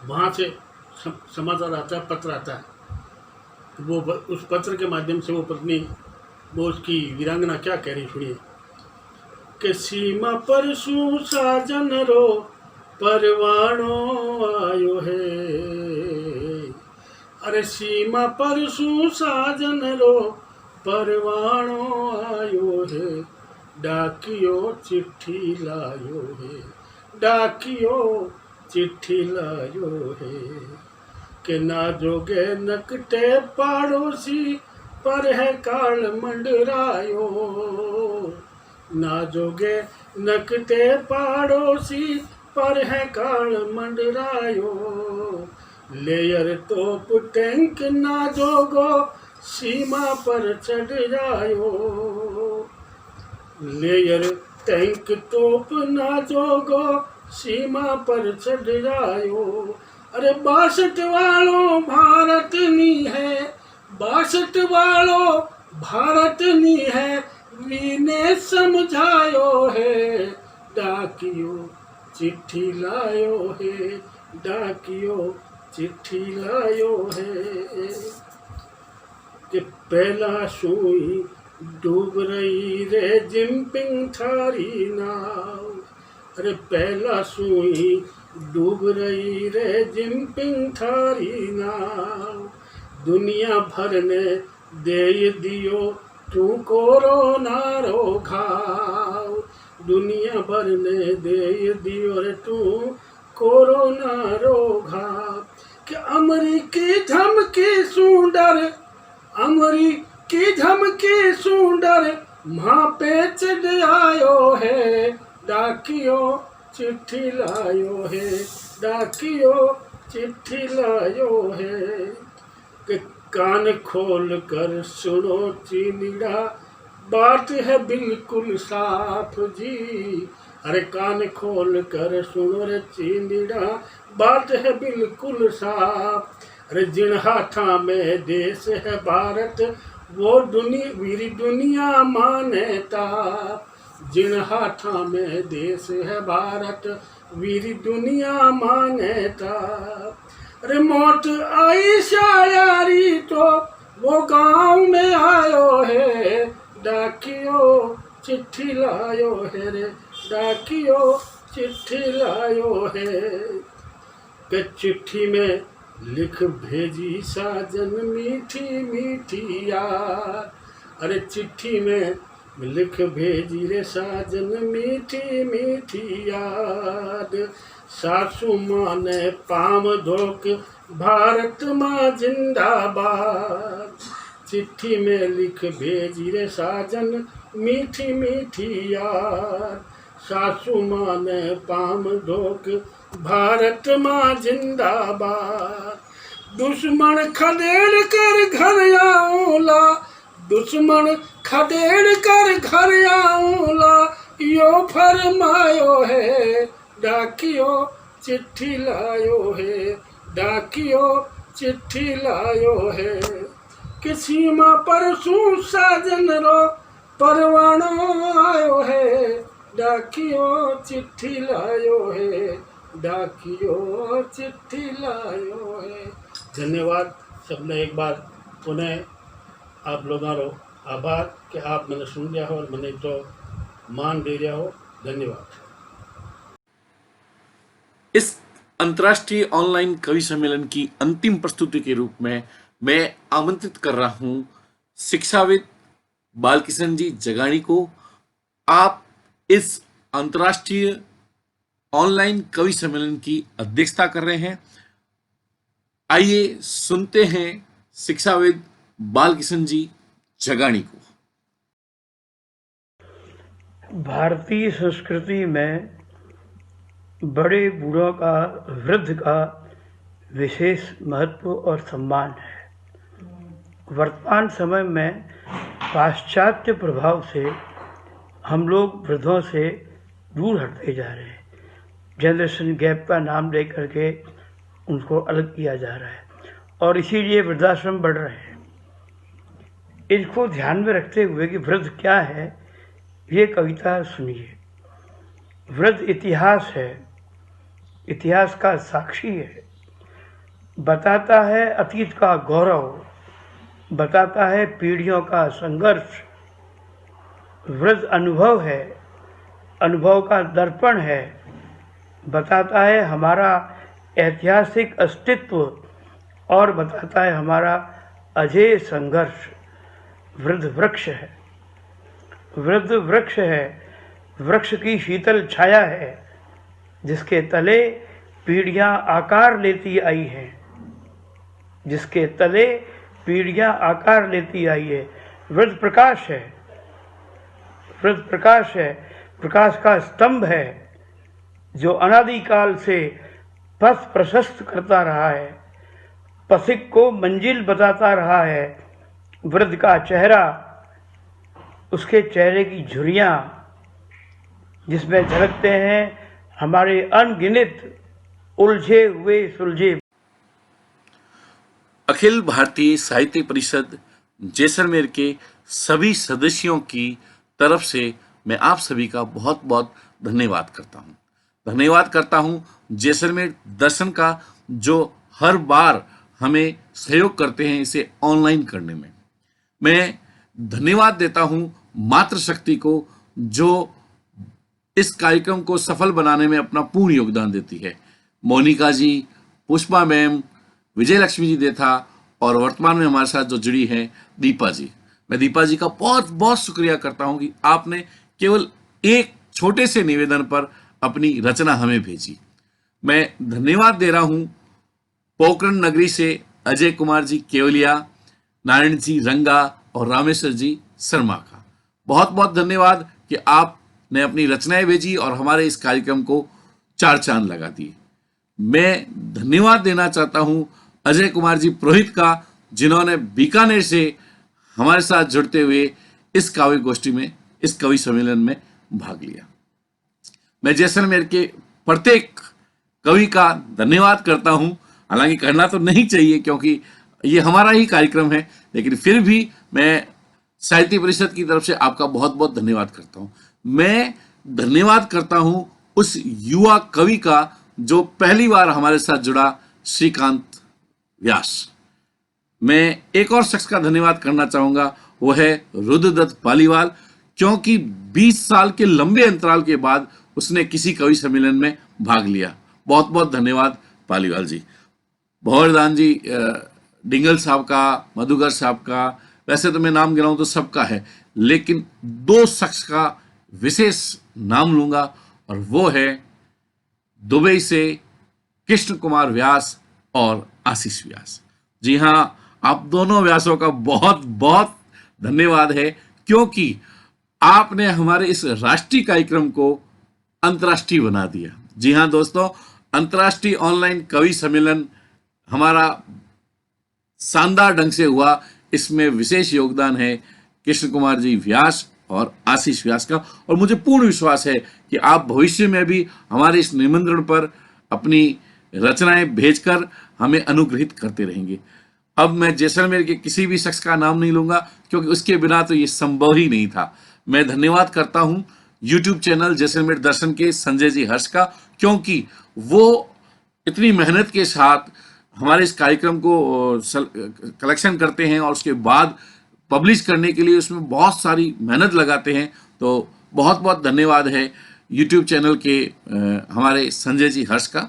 वहाँ से समाचार आता है, पत्र आता है। तो वो उस पत्र के माध्यम से वो पत्नी, वो उसकी वीरांगना क्या कह रही सुनिए कि सीमा पर सुसाजन रो, परवाणो आयो है। अरे सीमा पर सुसाजन रो, परवाणो आयो है। डाकियो चिट्ठी लायो है, डाकियो चिट्ठी लायो है। कि ना जोगे नकटे पाड़ोसी, पर है काल मंडरायो। ना जोगे नकटे पाड़ोसी, पर है काल मंडरायो। लेयर तोप टैंक ना जोगो, सीमा पर चढ़ जायो। लेयर टैंक तोप ना जोगो, सीमा पर चढ़ जायो। अरे 62 वालों भारत नी है, 62 वालों भारत नी है। वीने समझो समझायो है, डाकियो चिट्ठी लायो है, डाकियो चिट्ठी लायो है। कि पहला सुई डूब रही रे जिम्पिंग थारी नाव, अरे पहला सुई डूब रही रे जिम्पिंग थारी नाव, दुनिया भर ने दे दियो तू कोरोना रो घाव, दुनिया भर ने दे दियो रे तू कोरोना रो घाव। कि अमरीकी धमकी सुंदर, अमरीकी धमकी सुंदर माँ पे चढ़ आयो है, डाकियो चिट्ठी लायो है, डाकियो चिट्ठी लायो है। कि कान खोल कर सुनो चीनिड़ा, बात है बिल्कुल साफ जी, अरे कान खोल कर सुनो रे चीनिड़ा, बात है बिल्कुल साफ। अरे जिन हाथा में देश है भारत, वो वीरी दुनिया मानेता, जिन हाथा में देश है भारत, वीरी दुनिया मानेता। अरे मौत आई शायारी तो वो गांव में आयो है, डाकियो चिट्ठी लायो है रे, डाकियो चिट्ठी लायो है। कि चिट्ठी में लिख भेजी साजन मीठी मीठी यार, अरे चिट्ठी में लिख भेजी रे साजन मीठी मीठी याद। सासू माँ ने पाम धोक भारत माँ जिंदाबाद, चिट्ठी में लिख भेजी रे साजन मीठी मीठी याद। सासू माँ ने पाम धोक भारत माँ जिंदाबाद। दुश्मन खदेड़ कर घर आऊला, दुश्मन खदेड़ कर घर आऊला, यो फरमायो है, डाकियो चिट्ठी लायो है, डाकियो चिट्ठी लायो है। कि सीमा पर सू साजन रो परवाणो आयो है, डाकियो चिट्ठी लायो है, डाकियो चिट्ठी लायो है। धन्यवाद सबने एक बार पुनः आप लोगों रो आभार कि आप मैंने सुन लिया हो और मैंने तो मान दे रहा हो। धन्यवाद। इस अंतर्राष्ट्रीय ऑनलाइन कवि सम्मेलन की अंतिम प्रस्तुति के रूप में मैं आमंत्रित कर रहा हूं शिक्षाविद बालकिशन जी जगाणी को। आप इस अंतर्राष्ट्रीय ऑनलाइन कवि सम्मेलन की अध्यक्षता कर रहे हैं। आइए सुनते हैं शिक्षाविद बालकिशन जी जगाणी को। भारतीय संस्कृति में बड़े बूढ़ों का, वृद्ध का विशेष महत्व और सम्मान है। वर्तमान समय में पाश्चात्य प्रभाव से हम लोग वृद्धों से दूर हटते जा रहे हैं। जनरेशन गैप का नाम ले करके उनको अलग किया जा रहा है और इसीलिए वृद्धाश्रम बढ़ रहे हैं। इनको ध्यान में रखते हुए कि वृद्ध क्या है, ये कविता सुनिए। वृद्ध इतिहास है, इतिहास का साक्षी है, बताता है अतीत का गौरव, बताता है पीढ़ियों का संघर्ष। वृद्ध अनुभव है, अनुभव का दर्पण है, बताता है हमारा ऐतिहासिक अस्तित्व और बताता है हमारा अजेय संघर्ष। वृद्ध वृक्ष है, वृद्ध वृक्ष है, वृक्ष की शीतल छाया है, जिसके तले पीढ़ियां आकार लेती आई हैं, जिसके तले पीढ़ियां आकार लेती आई है। वृद्ध प्रकाश है, वृद्ध प्रकाश है, प्रकाश का स्तंभ है जो अनादिकाल से पथ प्रशस्त करता रहा है, पथिक को मंजिल बताता रहा है। वृद्ध का चेहरा, उसके चेहरे की झुर्रियाँ जिसमें झलकते हैं हमारे अनगिनत उलझे हुए सुलझे। अखिल भारतीय साहित्य परिषद जैसलमेर के सभी सदस्यों की तरफ से मैं आप सभी का बहुत बहुत धन्यवाद करता हूँ। धन्यवाद करता हूँ जैसलमेर दर्शन का, जो हर बार हमें सहयोग करते हैं इसे ऑनलाइन करने में। मैं धन्यवाद देता हूँ मातृशक्ति को, जो इस कार्यक्रम को सफल बनाने में अपना पूर्ण योगदान देती है। मोनिका जी, पुष्पा मैम, विजय लक्ष्मी जी देथा और वर्तमान में हमारे साथ जो जुड़ी हैं दीपा जी। मैं दीपा जी का बहुत बहुत शुक्रिया करता हूं कि आपने केवल एक छोटे से निवेदन पर अपनी रचना हमें भेजी। मैं धन्यवाद दे रहा हूं पोखरण नगरी से अजय कुमार जी केवलिया, नारायण जी रंगा और रामेश्वर जी शर्मा का। बहुत बहुत धन्यवाद कि आपने अपनी रचनाएं भेजी और हमारे इस कार्यक्रम को 4 चांद लगा दिए। मैं धन्यवाद देना चाहता हूं अजय कुमार जी पुरोहित का, जिन्होंने बीकानेर से हमारे साथ जुड़ते हुए इस काव्य गोष्ठी में, इस कवि सम्मेलन में भाग लिया। मैं जैसलमेर के प्रत्येक कवि का धन्यवाद करता हूं, हालांकि करना तो नहीं चाहिए क्योंकि ये हमारा ही कार्यक्रम है, लेकिन फिर भी मैं साहित्य परिषद की तरफ से आपका बहुत बहुत धन्यवाद करता हूं। मैं धन्यवाद करता हूं उस युवा कवि का जो पहली बार हमारे साथ जुड़ा, श्रीकांत व्यास। मैं एक और शख्स का धन्यवाद करना चाहूंगा, वो है रुद्रदत्त पालीवाल, क्योंकि 20 साल के लंबे अंतराल के बाद उसने किसी कवि सम्मेलन में भाग लिया। बहुत बहुत धन्यवाद पालीवाल जी। भंवरदान जी, डिंगल साहब का, मधुकर साहब का, वैसे तो मैं नाम गिनाऊं तो सबका है, लेकिन 2 शख्स का विशेष नाम लूंगा और वो है दुबई से कृष्ण कुमार व्यास और आशीष व्यास। जी हाँ, आप दोनों व्यासों का बहुत बहुत धन्यवाद है, क्योंकि आपने हमारे इस राष्ट्रीय कार्यक्रम को अंतर्राष्ट्रीय बना दिया। जी हाँ दोस्तों, अंतर्राष्ट्रीय ऑनलाइन कवि सम्मेलन हमारा शानदार ढंग से हुआ। इसमें विशेष योगदान है कृष्ण कुमार जी व्यास और आशीष व्यास का, और मुझे पूर्ण विश्वास है कि आप भविष्य में भी हमारे इस निमंत्रण पर अपनी रचनाएं भेजकर हमें अनुग्रहित करते रहेंगे। अब मैं जैसलमेर के किसी भी शख्स का नाम नहीं लूंगा, क्योंकि उसके बिना तो ये संभव ही नहीं था। मैं धन्यवाद करता हूं YouTube चैनल जैसलमेर दर्शन के संजय जी हर्ष का, क्योंकि वो इतनी मेहनत के साथ हमारे इस कार्यक्रम को कलेक्शन करते हैं और उसके बाद पब्लिश करने के लिए उसमें बहुत सारी मेहनत लगाते हैं। तो बहुत बहुत धन्यवाद है YouTube चैनल के हमारे संजय जी हर्ष का।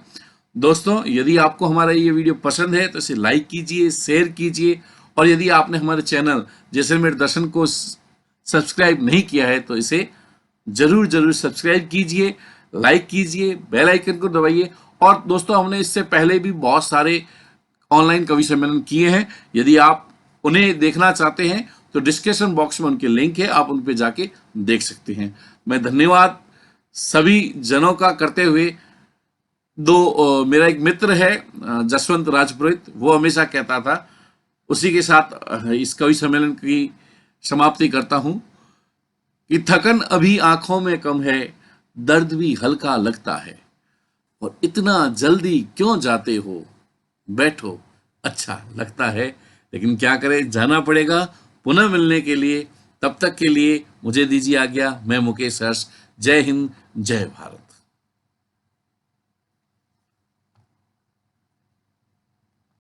दोस्तों, यदि आपको हमारा ये वीडियो पसंद है तो इसे लाइक कीजिए, शेयर कीजिए, और यदि आपने हमारे चैनल जैसलमेर दर्शन को सब्सक्राइब नहीं किया है तो इसे जरूर सब्सक्राइब कीजिए, लाइक कीजिए, बेल आइकन को दबाइए। और दोस्तों, हमने इससे पहले भी बहुत सारे ऑनलाइन कवि सम्मेलन किए हैं। यदि आप उन्हें देखना चाहते हैं तो डिस्क्रिप्शन बॉक्स में उनके लिंक है, आप उन पर जाके देख सकते हैं। मैं धन्यवाद सभी जनों का करते हुए मेरा एक मित्र है जसवंत राजपुरोहित, वो हमेशा कहता था, उसी के साथ इस कवि सम्मेलन की समाप्ति करता हूं कि थकन अभी आंखों में कम है, दर्द भी हल्का लगता है, और इतना जल्दी क्यों जाते हो, बैठो अच्छा लगता है। लेकिन क्या करें, जाना पड़ेगा पुनः मिलने के लिए। तब तक के लिए मुझे दीजिए आज्ञा। मैं मुकेश हर्ष। जय हिंद, जय भारत।